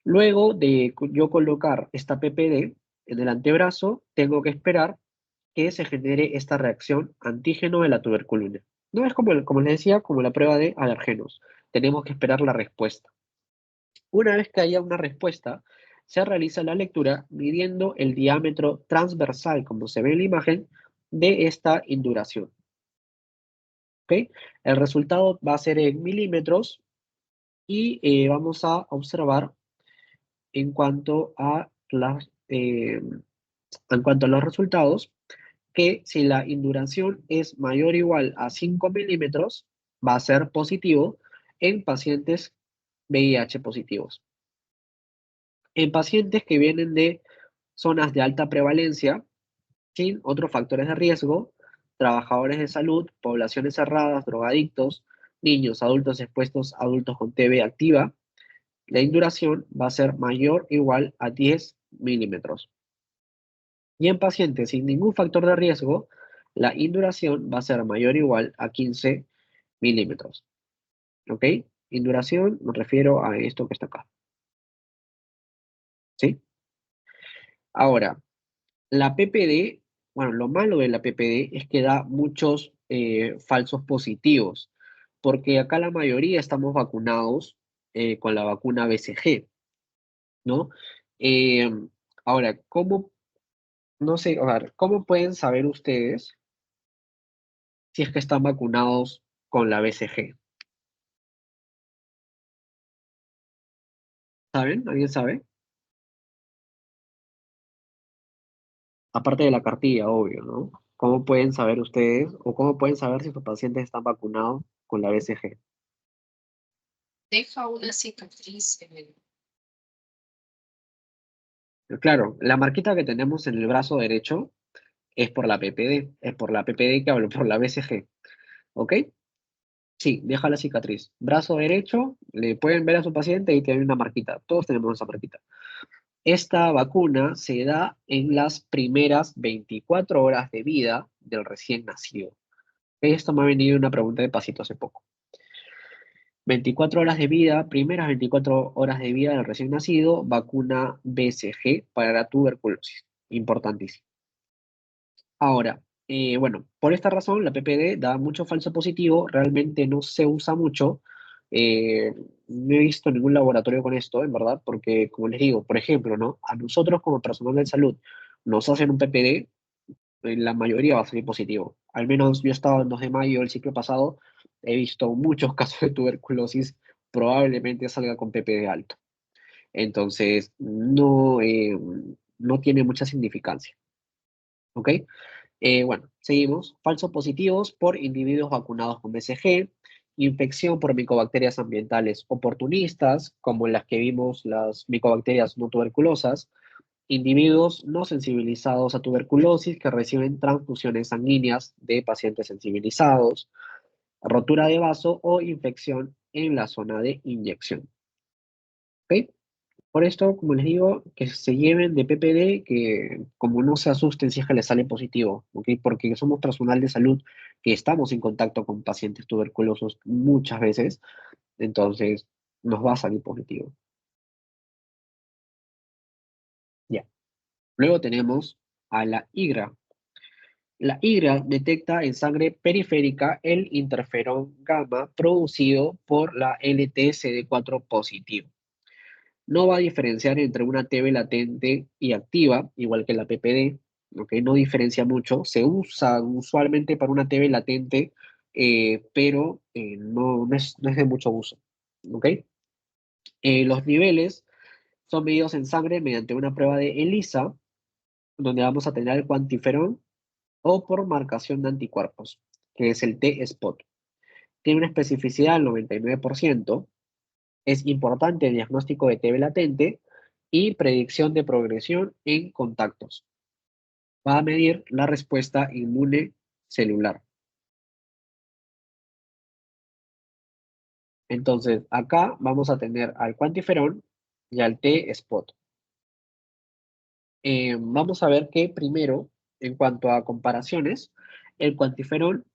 Luego de yo colocar esta PPD en el antebrazo, tengo que esperar que se genere esta reacción antígeno de la tuberculina. No es como les decía, como la prueba de alergenos. Tenemos que esperar la respuesta. Una vez que haya una respuesta, se realiza la lectura midiendo el diámetro transversal, como se ve en la imagen, de esta induración. ¿Ok? El resultado va a ser en milímetros y vamos a observar en cuanto a los resultados que si la induración es mayor o igual a 5 milímetros, va a ser positivo en pacientes VIH positivos. En pacientes que vienen de zonas de alta prevalencia, sin otros factores de riesgo, trabajadores de salud, poblaciones cerradas, drogadictos, niños, adultos expuestos, adultos con TB activa, la induración va a ser mayor o igual a 10 milímetros. Y en pacientes sin ningún factor de riesgo, la induración va a ser mayor o igual a 15 milímetros. ¿Ok? Induración, me refiero a esto que está acá. ¿Sí? Ahora, la PPD, bueno, lo malo de la PPD es que da muchos falsos positivos, porque acá la mayoría estamos vacunados con la vacuna BCG, ¿no? Eh, ahora, no sé, a ver, ¿cómo pueden saber ustedes si es que están vacunados con la BCG? ¿Saben? ¿Alguien sabe? Aparte de la cartilla, obvio, ¿no? ¿Cómo pueden saber ustedes o cómo pueden saber si sus pacientes están vacunados con la BCG? Deja una cicatriz en el... Claro, la marquita que tenemos en el brazo derecho es por la PPD, es por la PPD que hablo, por la BCG, ¿ok? Sí, deja la cicatriz. Brazo derecho, le pueden ver a su paciente y tiene una marquita. Todos tenemos esa marquita. Esta vacuna se da en las primeras 24 horas de vida del recién nacido. Esto me ha venido una pregunta de pasito hace poco. 24 horas de vida, primeras 24 horas de vida del recién nacido, vacuna BCG para la tuberculosis. Importantísimo. Ahora, bueno, por esta razón la PPD da mucho falso positivo, realmente no se usa mucho. eh, no he visto ningún laboratorio con esto, en verdad, porque como les digo, por ejemplo, ¿no? A nosotros como personal de salud nos hacen un PPD, la mayoría va a salir positivo. Al menos yo estaba en 2 de mayo el ciclo pasado, he visto muchos casos de tuberculosis, probablemente salga con PPD alto. Entonces, no, no tiene mucha significancia, ¿ok? Bueno, seguimos. Falsos positivos por individuos vacunados con BCG, infección por micobacterias ambientales oportunistas, como las que vimos las micobacterias no tuberculosas, individuos no sensibilizados a tuberculosis que reciben transfusiones sanguíneas de pacientes sensibilizados, rotura de vaso o infección en la zona de inyección. ¿Ok? Por esto, como les digo, que se lleven de PPD, que como no se asusten si es que les sale positivo, ¿ok? Porque somos personal de salud que estamos en contacto con pacientes tuberculosos muchas veces, entonces nos va a salir positivo. Ya. Luego tenemos a la IGRA. La IGRA detecta en sangre periférica el interferón gamma producido por la LTCD4 positivo. No va a diferenciar entre una TB latente y activa, igual que la PPD, ¿ok? No diferencia mucho. Se usa usualmente para una TB latente, pero no es de mucho uso, ¿ok? Los niveles son medidos en sangre mediante una prueba de ELISA, donde vamos a tener el cuantiferón, o por marcación de anticuerpos, que es el T-spot. Tiene una especificidad del 99%. Es importante el diagnóstico de TB latente y predicción de progresión en contactos. Va a medir la respuesta inmune celular. Entonces, acá vamos a tener al cuantiferón y al T-spot. Vamos a ver que primero, en cuanto a comparaciones, el cuantiferón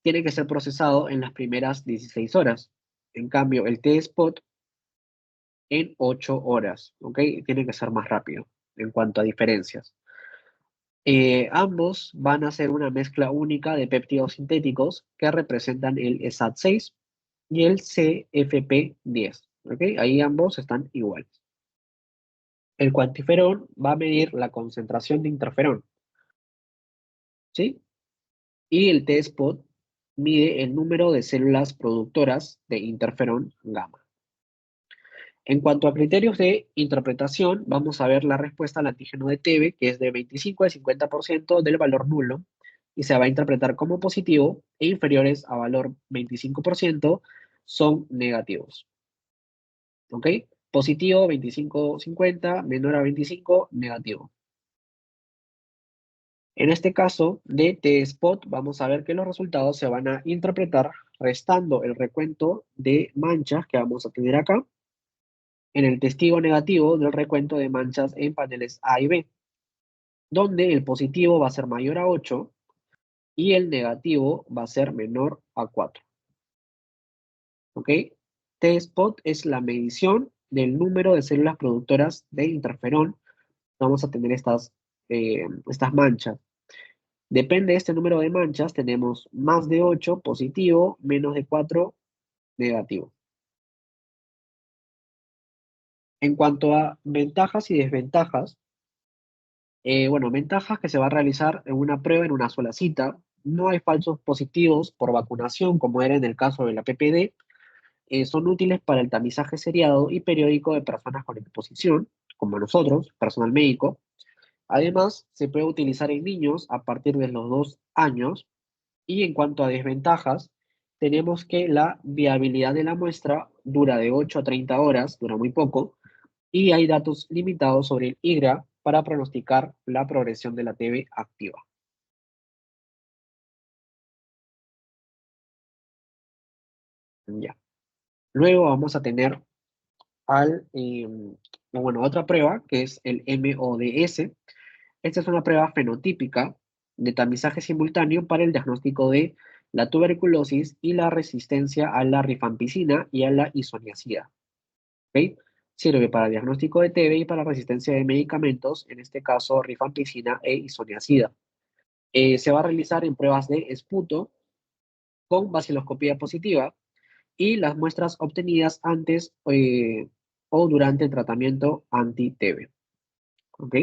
tiene que ser procesado en las primeras 16 horas. En cambio, el T-spot en 8 horas, ¿ok? Tiene que ser más rápido en cuanto a diferencias. Ambos van a ser una mezcla única de péptidos sintéticos que representan el ESAT6 y el CFP10, ¿ok? Ahí ambos están iguales. El cuantiferón va a medir la concentración de interferón, ¿sí? Y el T-spot mide el número de células productoras de interferón gamma. En cuanto a criterios de interpretación, vamos a ver la respuesta al antígeno de TB, que es de 25 a 50% del valor nulo, y se va a interpretar como positivo, e inferiores a valor 25% son negativos. ¿Ok? Positivo 25-50, menor a 25, negativo. En este caso de T-spot, vamos a ver que los resultados se van a interpretar restando el recuento de manchas que vamos a tener acá en el testigo negativo del recuento de manchas en paneles A y B, donde el positivo va a ser mayor a 8 y el negativo va a ser menor a 4. ¿Ok? T-spot es la medición del número de células productoras de interferón. Vamos a tener estas manchas. Depende de este número de manchas, tenemos más de 8 positivo, menos de 4 negativo. En cuanto a ventajas y desventajas, bueno, ventajas que se va a realizar en una prueba en una sola cita. No hay falsos positivos por vacunación, como era en el caso de la PPD. Son útiles para el tamizaje seriado y periódico de personas con exposición, como nosotros, personal médico. Además, se puede utilizar en niños a partir de los 2 años. Y en cuanto a desventajas, tenemos que la viabilidad de la muestra dura de 8 a 30 horas, dura muy poco, y hay datos limitados sobre el IGRA para pronosticar la progresión de la TB activa. Ya. Luego vamos a tener otra prueba que es el MODS. Esta es una prueba fenotípica de tamizaje simultáneo para el diagnóstico de la tuberculosis y la resistencia a la rifampicina y a la isoniazida. ¿Ok? Sirve para diagnóstico de TB y para resistencia de medicamentos, en este caso rifampicina e isoniazida. Se va a realizar en pruebas de esputo con baciloscopía positiva y las muestras obtenidas antes o durante el tratamiento anti-TB. ¿Ok?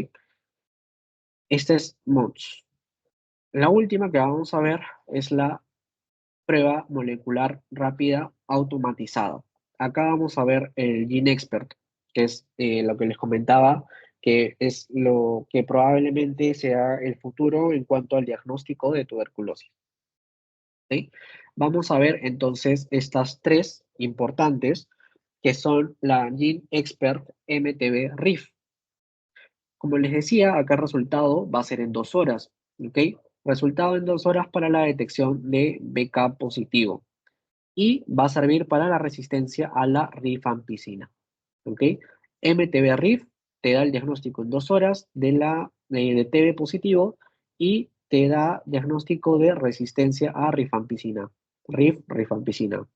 Este es MODS. La última que vamos a ver es la prueba molecular rápida automatizada. Acá vamos a ver el GeneXpert, que es lo que les comentaba, que es lo que probablemente sea el futuro en cuanto al diagnóstico de tuberculosis. ¿Sí? Vamos a ver entonces estas tres importantes, que son la GeneXpert MTB RIF. Como les decía, acá el resultado va a ser en 2 horas, ¿ok? Resultado en 2 horas para la detección de BK positivo y va a servir para la resistencia a la rifampicina, ¿ok? MTB-RIF te da el diagnóstico en 2 horas de TB positivo y te da diagnóstico de resistencia a rifampicina, rifampicina.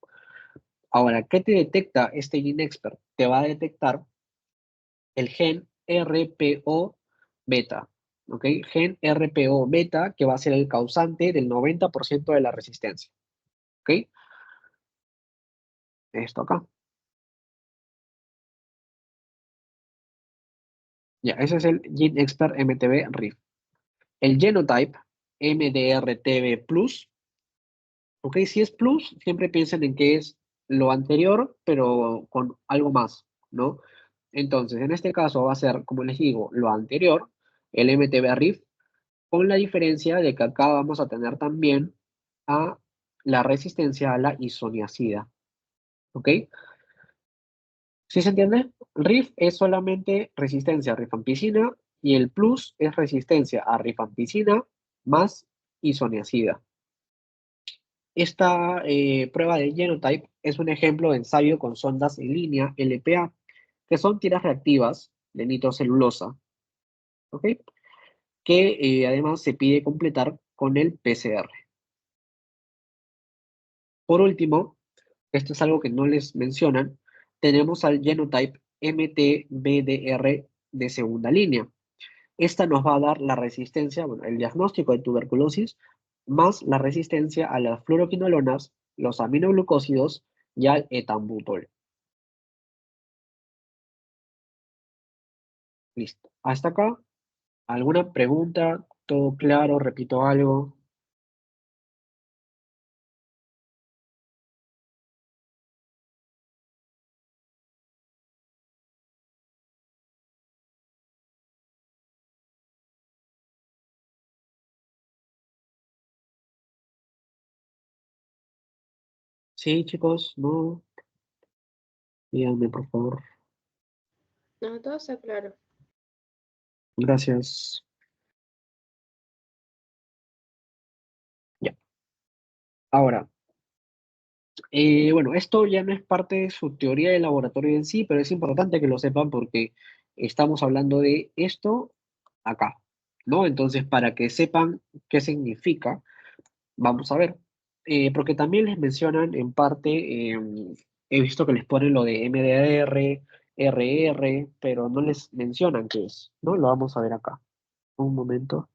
Ahora, ¿qué te detecta este GeneXpert? Te va a detectar el gen RPO beta, ¿ok? Gen RPO beta que va a ser el causante del 90% de la resistencia, ¿ok? Esto acá. Ya, ese es el GeneXpert MTB RIF. El Genotype MDR-TB Plus, ¿ok? Si es Plus, siempre piensen en que es lo anterior, pero con algo más, ¿no? Entonces, en este caso va a ser, como les digo, lo anterior, el MTB RIF, con la diferencia de que acá vamos a tener también a la resistencia a la isoniazida, ¿ok? ¿Sí se entiende? RIF es solamente resistencia a rifampicina y el plus es resistencia a rifampicina más isoniazida. Esta prueba de genotype es un ejemplo de ensayo con sondas en línea LPA, que son tiras reactivas de nitrocelulosa, ¿ok? Que además se pide completar con el PCR. Por último, esto es algo que no les mencionan, tenemos al genotype MTBDR de segunda línea. Esta nos va a dar la resistencia, bueno, el diagnóstico de tuberculosis, más la resistencia a las fluoroquinolonas, los aminoglucósidos y al etambutol. Listo. Hasta acá, ¿alguna pregunta? ¿Todo claro? ¿Repito algo? Sí, chicos, no. Díganme, por favor. No, todo está claro. Gracias. Ya. Ahora, bueno, esto ya no es parte de su teoría de laboratorio en sí, pero es importante que lo sepan porque estamos hablando de esto acá, ¿no? Entonces, para que sepan qué significa, vamos a ver. Porque también les mencionan en parte, he visto que les ponen lo de MDR, RR, pero no les mencionan qué es, ¿no? Lo vamos a ver acá. Un momento.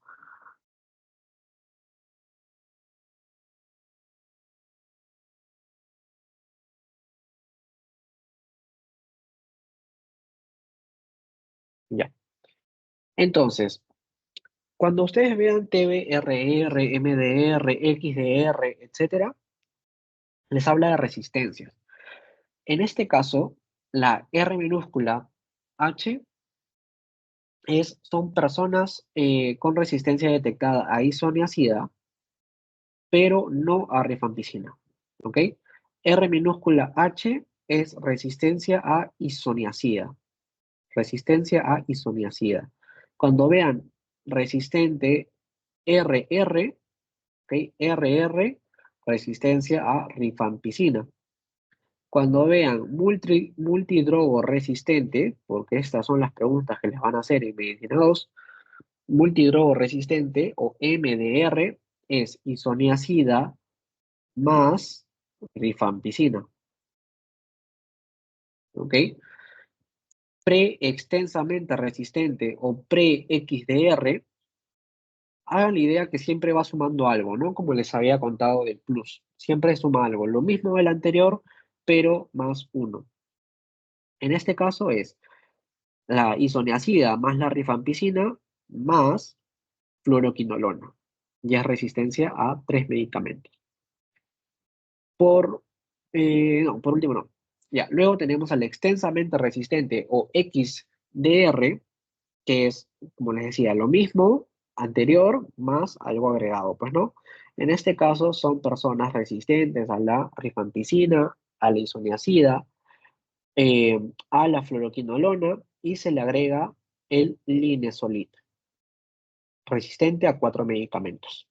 Ya. Entonces, cuando ustedes vean TBRR, MDR, XDR, etcétera, les habla de resistencias. En este caso, la R minúscula H son personas con resistencia detectada a isoniazida, pero no a rifampicina. ¿Ok? R minúscula H es resistencia a isoniazida. Resistencia a isoniazida. Cuando vean resistente RR, ¿ok? RR, resistencia a rifampicina. Cuando vean multidrogo resistente, porque estas son las preguntas que les van a hacer en medicina 2, multidrogo resistente o MDR es isoniazida más rifampicina. ¿Ok? Pre-extensamente resistente o pre-XDR, hagan la idea que siempre va sumando algo, ¿no? Como les había contado del plus. Siempre suma algo. Lo mismo del anterior, pero más 1. En este caso es la isoniazida más la rifampicina más fluoroquinolona. Ya es resistencia a 3 medicamentos. Por último no. Ya, luego tenemos al extensamente resistente o XDR, que es, como les decía, lo mismo anterior más algo agregado, pues no. En este caso son personas resistentes a la rifampicina, a la isoniazida, a la fluoroquinolona y se le agrega el linezolid, resistente a 4 medicamentos.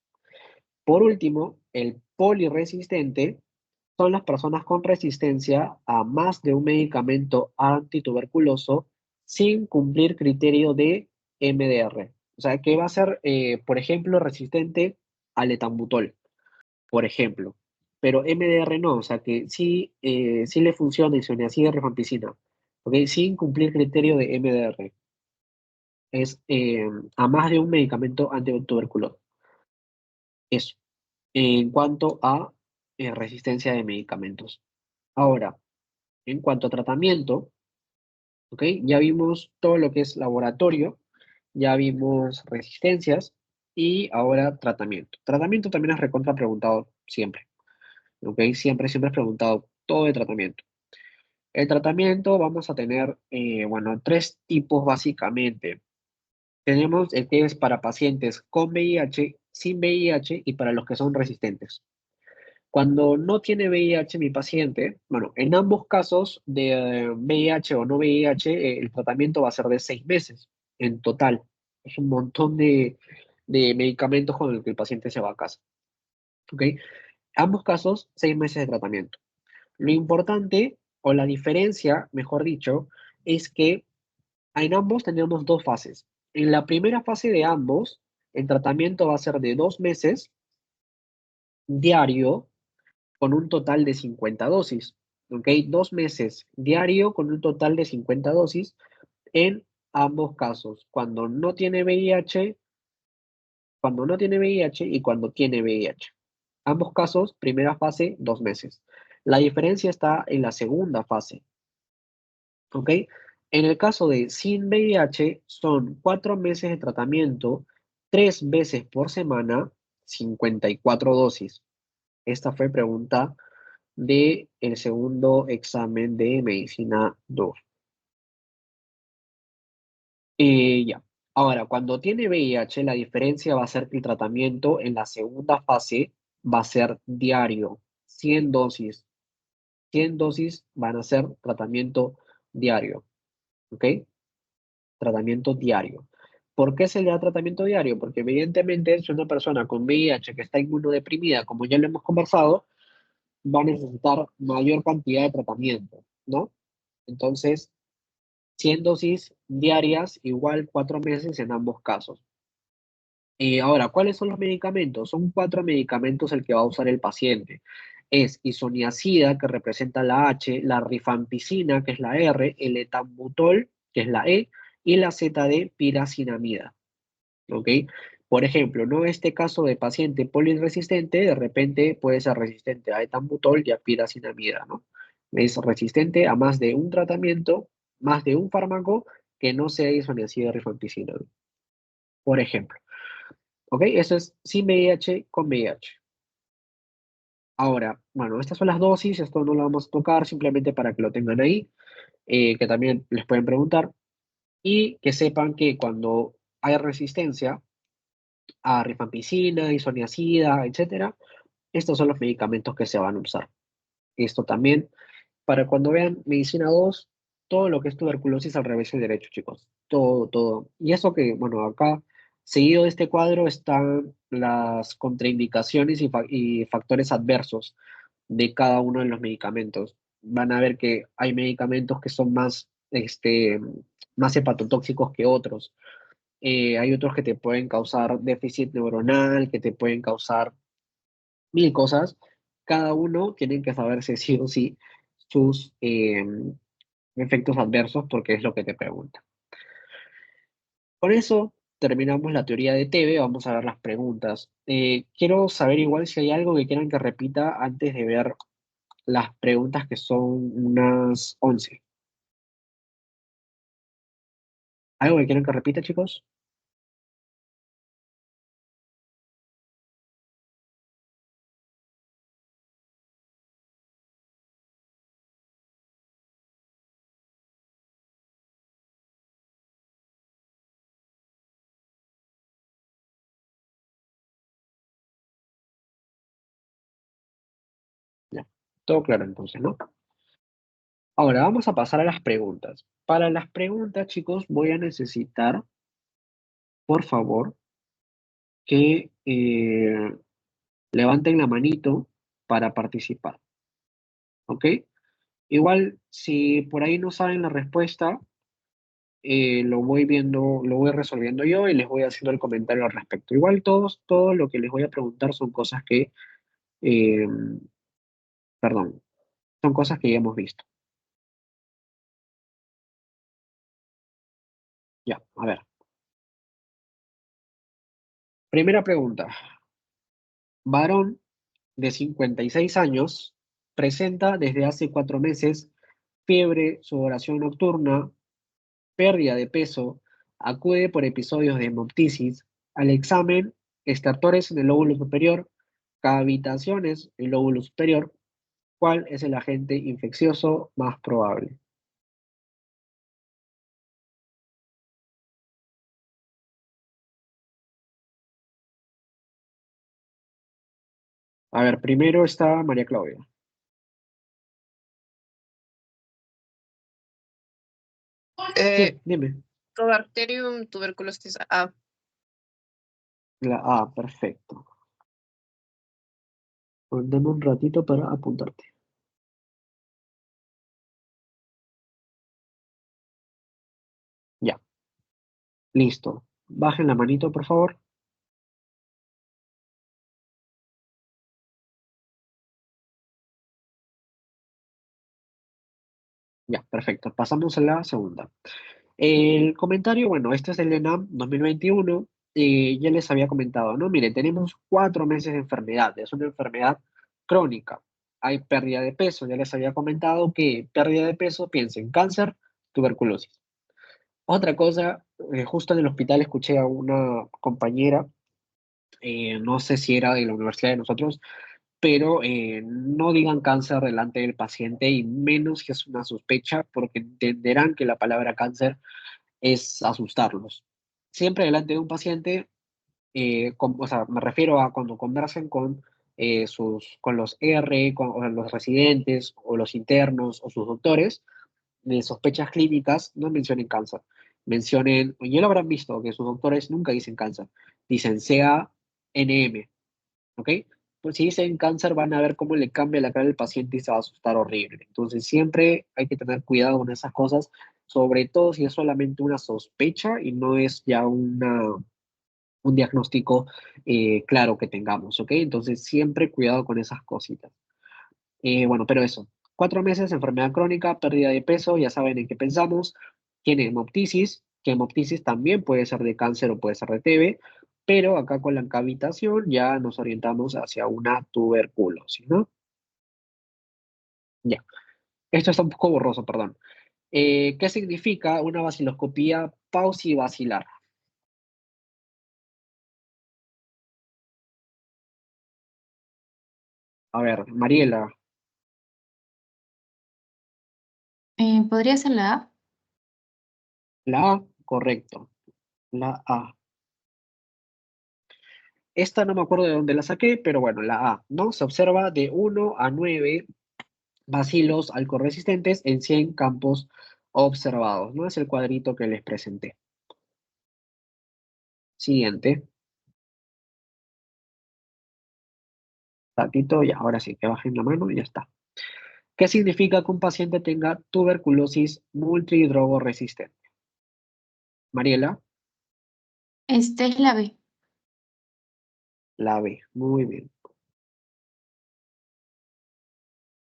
Por último, el poliresistente son las personas con resistencia a más de un medicamento antituberculoso sin cumplir criterio de MDR. O sea, que va a ser, por ejemplo, resistente al etambutol, por ejemplo. Pero MDR no, o sea, que sí, sí le funciona isoniazida y rifampicina, ¿ok? Sin cumplir criterio de MDR. Es a más de un medicamento antituberculoso. Eso, en cuanto a resistencia de medicamentos. Ahora, en cuanto a tratamiento, ¿ok? Ya vimos todo lo que es laboratorio, ya vimos resistencias y ahora tratamiento. Tratamiento también es recontra preguntado siempre, ¿ok? Siempre, siempre es preguntado todo de tratamiento. El tratamiento vamos a tener, bueno, 3 tipos básicamente. Tenemos el que es para pacientes con VIH, sin VIH y para los que son resistentes. Cuando no tiene VIH mi paciente, bueno, en ambos casos de VIH o no VIH, el tratamiento va a ser de 6 meses en total. Es un montón de medicamentos con el que el paciente se va a casa. ¿Ok? Ambos casos, 6 meses de tratamiento. Lo importante, o la diferencia, mejor dicho, es que en ambos tenemos 2 fases. En la primera fase de ambos, el tratamiento va a ser de 2 meses diario con un total de 50 dosis. ¿Ok? 2 meses diario con un total de 50 dosis en ambos casos, cuando no tiene VIH y cuando tiene VIH. Ambos casos, primera fase, 2 meses. La diferencia está en la segunda fase. ¿Ok? En el caso de sin VIH, son 4 meses de tratamiento, 3 veces por semana, 54 dosis. Esta fue pregunta de el segundo examen de medicina 2. Ya. Ahora, cuando tiene VIH, la diferencia va a ser que el tratamiento en la segunda fase va a ser diario, 100 dosis. 100 dosis van a ser tratamiento diario, ¿ok? Tratamiento diario. ¿Por qué se le da tratamiento diario? Porque evidentemente si una persona con VIH que está inmunodeprimida, como ya lo hemos conversado, va a necesitar mayor cantidad de tratamiento, ¿no? Entonces, 100 dosis diarias igual 4 meses en ambos casos. Ahora, ¿cuáles son los medicamentos? Son 4 medicamentos el que va a usar el paciente. Es isoniazida, que representa la H, la rifampicina, que es la R, el etambutol, que es la E, y la Z de piracinamida. ¿Ok? Por ejemplo, ¿no? Este caso de paciente poliresistente, de repente puede ser resistente a etambutol y a piracinamida, ¿no? Es resistente a más de un tratamiento, más de un fármaco que no sea isoniazida y rifampicina, ¿no? Por ejemplo. ¿Ok? Eso es sin VIH con VIH. Ahora, bueno, estas son las dosis, esto no lo vamos a tocar simplemente para que lo tengan ahí, que también les pueden preguntar, y que sepan que cuando hay resistencia a rifampicina, isoniazida, etcétera, estos son los medicamentos que se van a usar. Esto también para cuando vean medicina 2, todo lo que es tuberculosis al revés y derecho, chicos. Todo, todo. Y eso que, bueno, acá, seguido de este cuadro, están las contraindicaciones y factores adversos de cada uno de los medicamentos. Van a ver que hay medicamentos que son más hepatotóxicos que otros. Hay otros que te pueden causar déficit neuronal, que te pueden causar mil cosas. Cada uno tiene que saberse sí o sí sus efectos adversos porque es lo que te pregunta. Con eso terminamos la teoría de Tebe. Vamos a ver las preguntas. Quiero saber igual si hay algo que quieran que repita antes de ver las preguntas, que son unas 11. ¿Algo que quieran que repita, chicos? Ya, todo claro entonces, ¿no? Ahora vamos a pasar a las preguntas. Para las preguntas, chicos, voy a necesitar, por favor, que levanten la manito para participar, ¿ok? Igual, si por ahí no saben la respuesta, lo voy viendo, lo voy resolviendo yo y les voy haciendo el comentario al respecto. Igual todo lo que les voy a preguntar son cosas que, eh, perdón, son cosas que ya hemos visto. Ya, a ver. Primera pregunta. Varón de 56 años presenta desde hace 4 meses fiebre, sudoración nocturna, pérdida de peso, acude por episodios de hemoptisis, al examen, estertores en el lóbulo superior, cavitaciones en el lóbulo superior. ¿Cuál es el agente infeccioso más probable? A ver, primero está María Claudia. Sí, dime. Cobacterium tuberculosis A. La A, perfecto. Dame un ratito para apuntarte. Ya, listo. Bajen la manito, por favor. Ya, perfecto. Pasamos a la segunda. El comentario, bueno, este es del ENAM 2021. Ya les había comentado, ¿no? Mire, tenemos 4 meses de enfermedad. Es una enfermedad crónica. Hay pérdida de peso. Ya les había comentado que pérdida de peso, piensen, cáncer, tuberculosis. Otra cosa, justo en el hospital escuché a una compañera, no sé si era de la universidad de nosotros, pero no digan cáncer delante del paciente y menos que es una sospecha, porque entenderán que la palabra cáncer es asustarlos. Siempre delante de un paciente, o sea, me refiero a cuando conversen con los R, o los residentes, o los internos, o sus doctores, de sospechas clínicas, no mencionen cáncer. Mencionen, ya lo habrán visto, que sus doctores nunca dicen cáncer, dicen CANM, ¿ok? Pues si dicen cáncer, van a ver cómo le cambia la cara del paciente y se va a asustar horrible. Entonces, siempre hay que tener cuidado con esas cosas, sobre todo si es solamente una sospecha y no es ya un diagnóstico claro que tengamos, ¿ok? Entonces, siempre cuidado con esas cositas. Bueno, pero eso, 4 meses, enfermedad crónica, pérdida de peso, ya saben en qué pensamos. Tiene hemoptisis, que hemoptisis también puede ser de cáncer o puede ser de TB, pero acá con la cavitación ya nos orientamos hacia una tuberculosis, ¿no? Ya, esto está un poco borroso, perdón. ¿Qué significa una vaciloscopía pausivacilar? A ver, Mariela, ¿Podría ser la A? la A, correcto, la A. Esta no me acuerdo de dónde la saqué, pero bueno, la A, ¿no? Se observa de 1 a 9 bacilos alcoholresistentes en 100 campos observados, ¿no? Es el cuadrito que les presenté. Siguiente. Ratito, ya, ahora sí, que bajen la mano y ya está. ¿Qué significa que un paciente tenga tuberculosis multidrogoresistente? Mariela, Esta es la B. la B. Muy bien.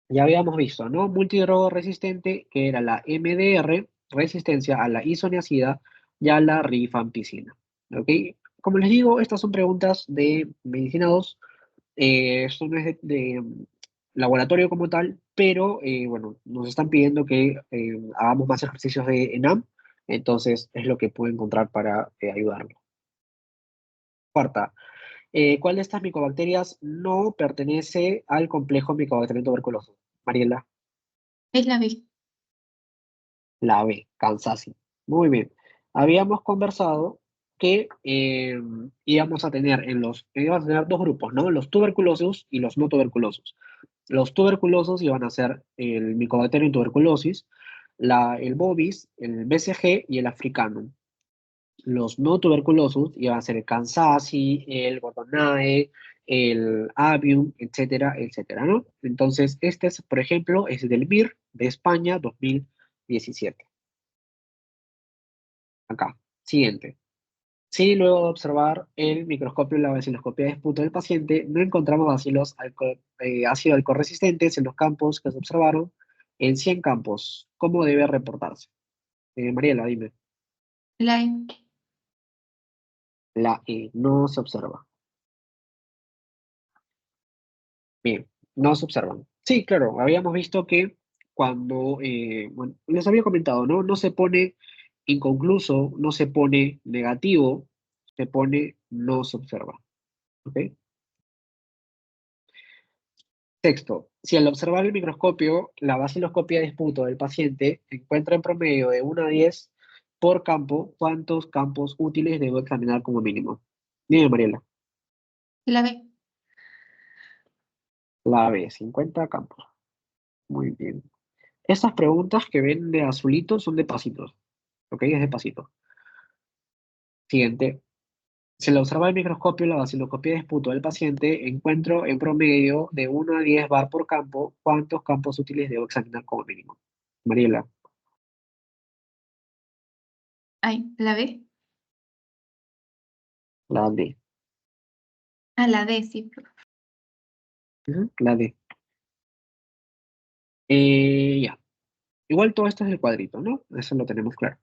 Ya habíamos visto, ¿no? Multidrogoresistente, que era la MDR, resistencia a la isoniazida y a la rifampicina. ¿Ok? Como les digo, estas son preguntas de medicina 2. Esto no es de laboratorio como tal, pero bueno, nos están pidiendo que hagamos más ejercicios de ENAM, entonces es lo que puedo encontrar para ayudarlo. Cuarta, ¿cuál de estas micobacterias no pertenece al complejo micobacteriano tuberculoso? Mariela, Es la B. la B, Kansasi. Muy bien. Habíamos conversado que íbamos a tener dos grupos, ¿no? Los tuberculosos y los no tuberculosos. Los tuberculosos iban a ser el Mycobacterium tuberculosis, el bovis, el BCG y el africanum. Los no tuberculosos iban a ser el Kansasi, el Gordonae, el Avium, etcétera, etcétera, ¿no? Entonces, este es, por ejemplo, es del MIR de España 2017. Acá. Siguiente. Si luego de observar el microscopio y la vaciloscopia de esputo del paciente no encontramos bacilos ácido alcoholresistentes en los campos que se observaron, en 100 campos, ¿cómo debe reportarse? Mariela, dime. La E. La E, no se observa. Bien, no se observan. Sí, claro, habíamos visto que cuando, bueno, les había comentado, ¿no? No se pone inconcluso, no se pone negativo, se pone no se observa. ¿Ok? Texto. Si al observar el microscopio, la vaciloscopia de esputo del paciente encuentra en promedio de 1 a 10 por campo, ¿cuántos campos útiles debo examinar como mínimo? Dime, Mariela. La B. La B, 50 campos. Muy bien. Estas preguntas que ven de azulito son de pasitos. ¿Ok? Es de pasito. Siguiente. Si al observar el microscopio, la vaciloscopia de esputo del paciente, encuentro en promedio de 1 a 10 bar por campo, ¿cuántos campos útiles debo examinar como mínimo? Mariela. Ay, la B. La D. Ah, la D, sí. Ujú, la D. Ya. Igual todo esto es el cuadrito, ¿no? Eso lo tenemos claro.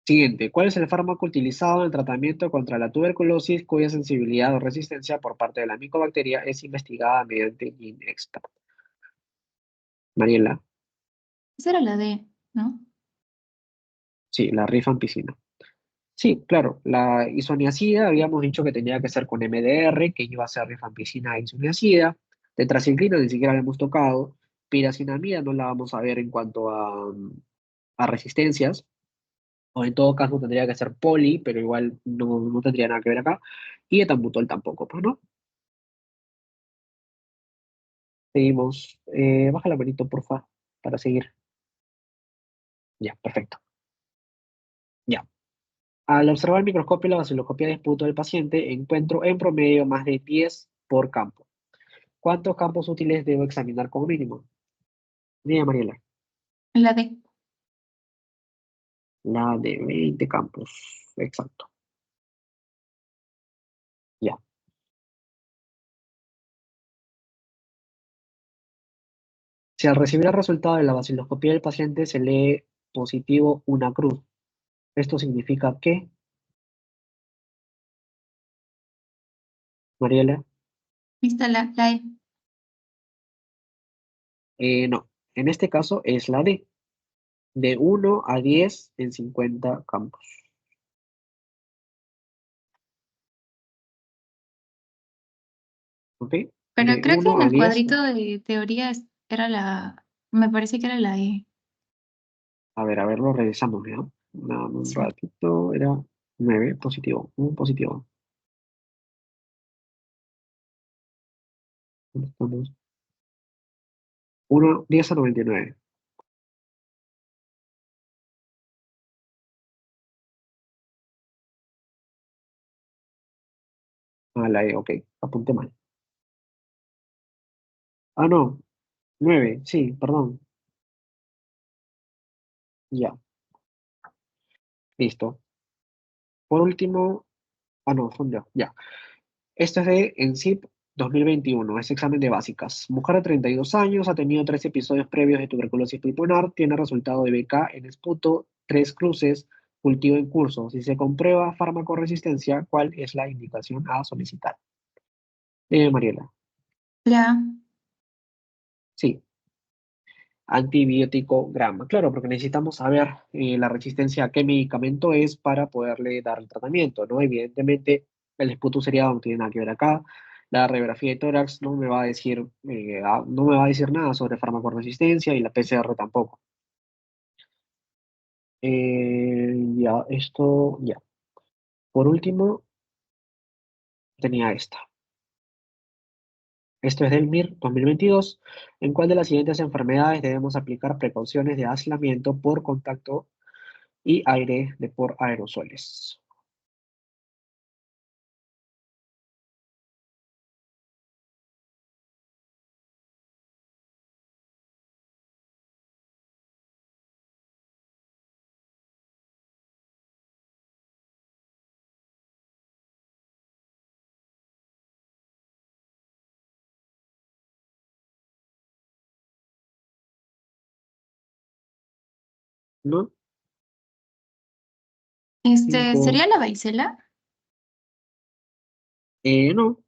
Siguiente. ¿Cuál es el fármaco utilizado en el tratamiento contra la tuberculosis cuya sensibilidad o resistencia por parte de la micobacteria es investigada mediante GeneXpert? Mariela. Esa era la D, ¿no? Sí, la rifampicina. Sí, claro. La isoniazida habíamos dicho que tenía que ser con MDR, que iba a ser rifampicina e isoniazida. Tetraciclina ni siquiera la hemos tocado. Piracinamida no la vamos a ver en cuanto a resistencias. O en todo caso tendría que ser poli, pero igual no tendría nada que ver acá. Y etambutol tampoco, pues, ¿no? Seguimos. Baja la manito, porfa, para seguir. Ya, perfecto. Ya. Al observar el microscopio y la vaciloscopia de esputo del paciente, encuentro en promedio más de 10 por campo. ¿Cuántos campos útiles debo examinar como mínimo? Dime, Mariela. La D. La de 20 campos. Exacto. Ya. Si al recibir el resultado de la vaciloscopia del paciente se lee positivo una cruz, ¿esto significa qué, Mariela? Lista la E. No, en este caso es la D, de 1 a 10 en 50 campos. ¿Ok? Pero De creo que 1 en a el 10. cuadrito de teoría era la. Me parece que era la E. A ver, lo revisamos, ¿ya? Un Sí. ratito, era 9, positivo, un positivo. ¿Dónde estamos? 1, 10 a 99. Ah, la E, ok, apunté mal. Ah, no, 9, sí, perdón. Ya, listo. Por último, ah, no, son ya. Este es de ENSIP 2021, es examen de básicas. Mujer de 32 años, ha tenido 3 episodios previos de tuberculosis pulmonar, tiene resultado de BK en esputo, 3 cruces, cultivo en curso. Si se comprueba farmacoresistencia, ¿cuál es la indicación a solicitar? Mariela, La sí, antibiótico grama. Claro, porque necesitamos saber la resistencia a qué medicamento es para poderle dar el tratamiento, ¿no? Evidentemente, el esputo no tiene nada que ver acá. La radiografía de tórax no me va a decir, no me va a decir nada sobre farmacoresistencia y la PCR tampoco. Ya, esto, ya. Por último, tenía esta. Esto es del MIR 2022. ¿En cuál de las siguientes enfermedades debemos aplicar precauciones de aislamiento por contacto y aire de por aerosoles? ¿No? ¿sería 5. la varicela? No.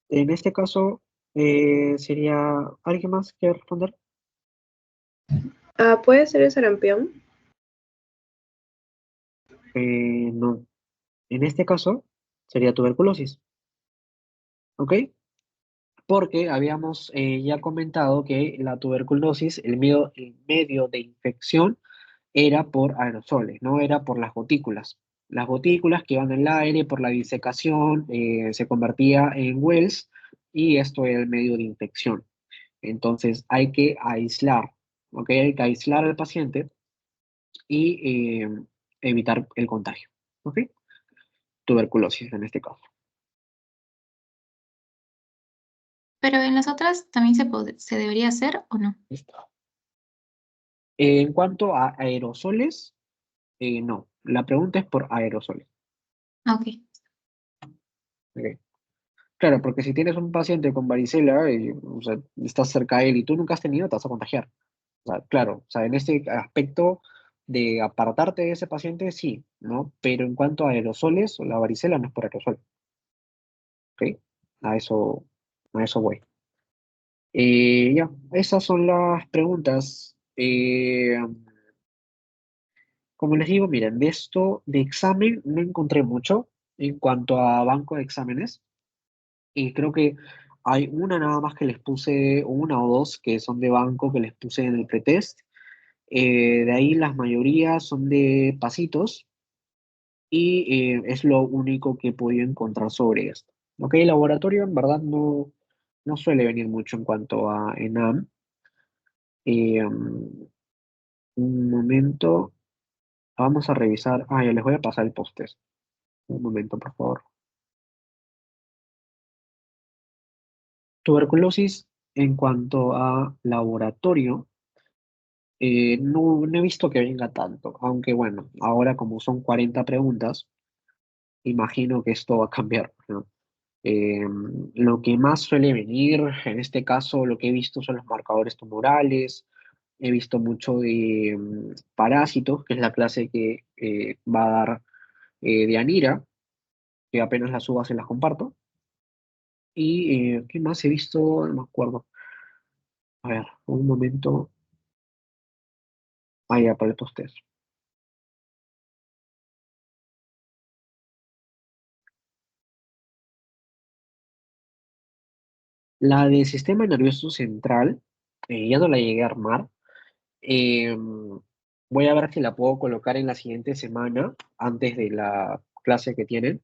En este caso, sería. ¿Alguien más quiere responder? Ah, ¿puede ser el sarampión? No. En este caso, sería tuberculosis. ¿Ok? Porque habíamos ya comentado que la tuberculosis, el medio de infección, era por aerosoles, no era por las gotículas. Las gotículas que iban en el aire por la disecación se convertía en wells y esto era el medio de infección. Entonces hay que aislar, ¿ok? Hay que aislar al paciente y evitar el contagio, ¿ok? Tuberculosis en este caso. Pero en las otras también se debería hacer o no. Listo. En cuanto a aerosoles, no. La pregunta es por aerosoles, Ah, ok. ¿ok? Claro, porque si tienes un paciente con varicela, o sea, estás cerca de él y tú nunca has tenido, te vas a contagiar. O sea, claro, o sea, en este aspecto de apartarte de ese paciente, sí, ¿no? Pero en cuanto a aerosoles, la varicela no es por aerosol, ¿ok? A eso, a eso voy. Ya, esas son las preguntas. Como les digo, miren, de esto de examen no encontré mucho en cuanto a banco de exámenes. Y creo que hay una nada más que les puse, o una o dos que son de banco que les puse en el pretest. De ahí las mayorías son de pasitos y es lo único que he podido encontrar sobre esto. Ok, el laboratorio en verdad no suele venir mucho en cuanto a ENAM. Un momento, vamos a revisar. Ah, ya les voy a pasar el post-test. Un momento, por favor. Tuberculosis en cuanto a laboratorio. No he visto que venga tanto, aunque bueno, ahora como son 40 preguntas, imagino que esto va a cambiar, ¿no? Lo que más suele venir, en este caso, lo que he visto son los marcadores tumorales, he visto mucho de parásitos, que es la clase que va a dar de Anira, que apenas las suba se las comparto, y ¿qué más he visto? No me acuerdo. A ver, un momento, ya, para el post. La del sistema nervioso central, ya no la llegué a armar. Voy a ver si la puedo colocar en la siguiente semana, antes de la clase que tienen.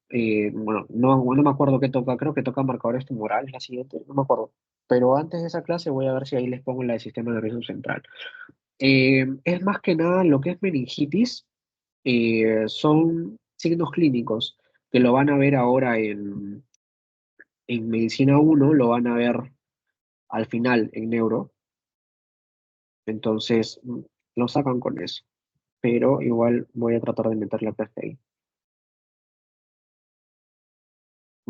Bueno, no me acuerdo qué toca, creo que toca marcadores tumorales la siguiente, no me acuerdo. pero antes de esa clase voy a ver si ahí les pongo la del sistema nervioso central. Es más que nada lo que es meningitis, son signos clínicos que lo van a ver ahora en medicina 1, lo van a ver al final en neuro, entonces lo sacan con eso, pero igual voy a tratar de meter la clase ahí.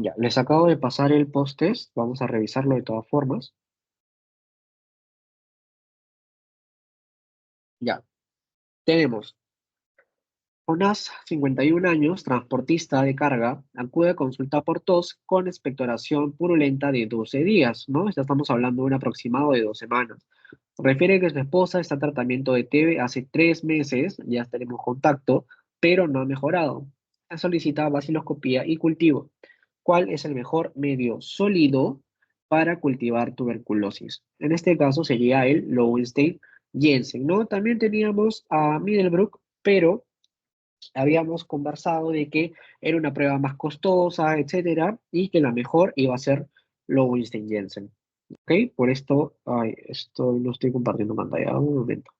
Ya, les acabo de pasar el post-test, vamos a revisarlo de todas formas. Ya, tenemos Jonás, 51 años, transportista de carga, acude a consulta por tos con expectoración purulenta de 12 días, ¿no? Ya estamos hablando de un aproximado de 2 semanas. Refiere que su esposa está en tratamiento de TB hace 3 meses, ya tenemos contacto, pero no ha mejorado. Se solicita vaciloscopía y cultivo. ¿Cuál es el mejor medio sólido para cultivar tuberculosis? En este caso sería el Lowenstein-Jensen, ¿no? También teníamos a Middlebrook, pero habíamos conversado de que era una prueba más costosa, etcétera, y que la mejor iba a ser Lowenstein-Jensen. ¿Ok? Por esto, ay, esto no estoy compartiendo pantalla. Un momento.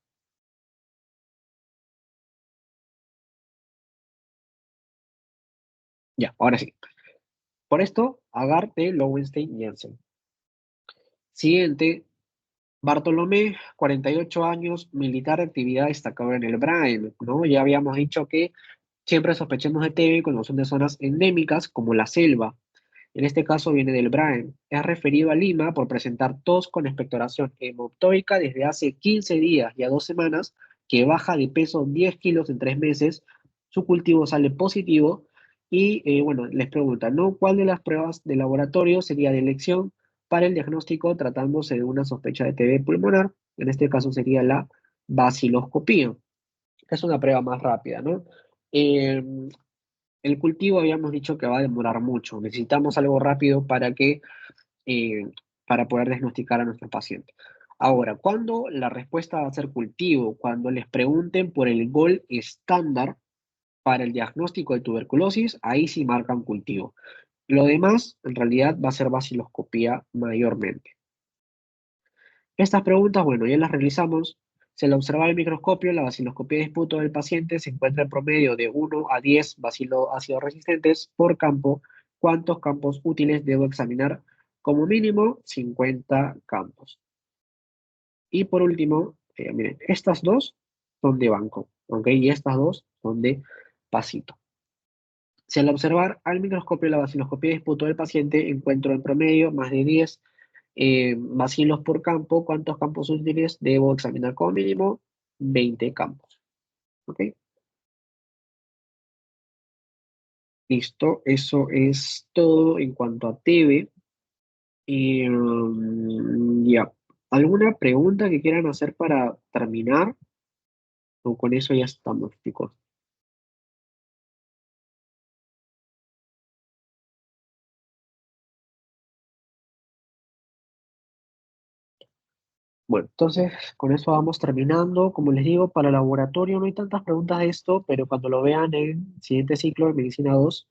Ya, ahora sí. Por esto, agar de Lowenstein-Jensen. Siguiente, Bartolomé, 48 años, militar de actividad destacado en el Brain, ¿no? Ya habíamos dicho que siempre sospechemos de TB cuando son de zonas endémicas como la selva. En este caso viene del Brain. Es referido a Lima por presentar tos con expectoración hemoptóica desde hace 15 días y a 2 semanas, que baja de peso 10 kilos en 3 meses. Su cultivo sale positivo y, bueno, les preguntan, ¿no? ¿Cuál de las pruebas de laboratorio sería de elección para el diagnóstico tratándose de una sospecha de TB pulmonar? En este caso sería la baciloscopía, que es una prueba más rápida, ¿no? Eh, el cultivo habíamos dicho que va a demorar mucho. Necesitamos algo rápido eh, para poder diagnosticar a nuestro paciente. Ahora, ¿cuándo la respuesta va a ser cultivo? Cuando les pregunten por el gol estándar para el diagnóstico de tuberculosis, ahí sí marcan cultivo. Lo demás, en realidad, va a ser baciloscopía mayormente. Estas preguntas, bueno, ya las realizamos. Se le observa el microscopio, la baciloscopía de disputo del paciente se encuentra en promedio de 1 a 10 baciloácidos resistentes por campo. ¿Cuántos campos útiles debo examinar? Como mínimo, 50 campos. Y por último, miren, estas dos son de banco, ¿ok? Y estas dos son de pasito. Si al observar al microscopio la baciloscopía de disputo del paciente encuentro en promedio más de 10 bacilos por campo, ¿cuántos campos útiles debo examinar como mínimo? 20 campos. ¿Ok? Listo, eso es todo en cuanto a TB. Ya. ¿Alguna pregunta que quieran hacer para terminar? O con eso ya estamos, chicos. Bueno, entonces con eso vamos terminando. Como les digo, para el laboratorio no hay tantas preguntas de esto, pero cuando lo vean en el siguiente ciclo de Medicina 2,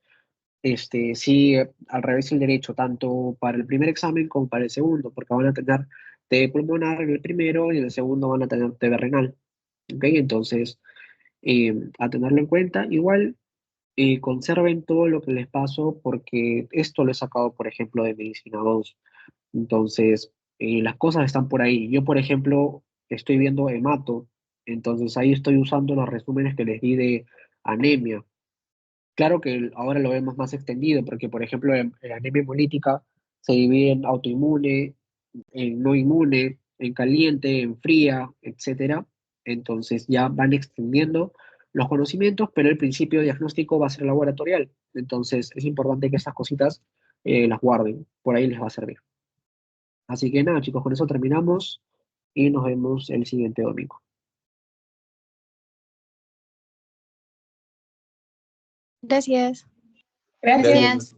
sí, al revés el derecho, tanto para el primer examen como para el segundo, porque van a tener TB pulmonar en el primero y en el segundo van a tener TB renal. ¿Ok? Entonces, a tenerlo en cuenta. Igual, conserven todo lo que les paso, porque esto lo he sacado, por ejemplo, de Medicina 2. Entonces, las cosas están por ahí. Yo, por ejemplo, estoy viendo hemato, entonces ahí estoy usando los resúmenes que les di de anemia. Claro que ahora lo vemos más extendido, porque, por ejemplo, en anemia hemolítica se divide en autoinmune, en no inmune, en caliente, en fría, etcétera. Entonces ya van extendiendo los conocimientos, pero el principio diagnóstico va a ser laboratorial. Entonces es importante que estas cositas las guarden, por ahí les va a servir. Así que nada, chicos, con eso terminamos y nos vemos el siguiente domingo. Gracias. Gracias. Gracias.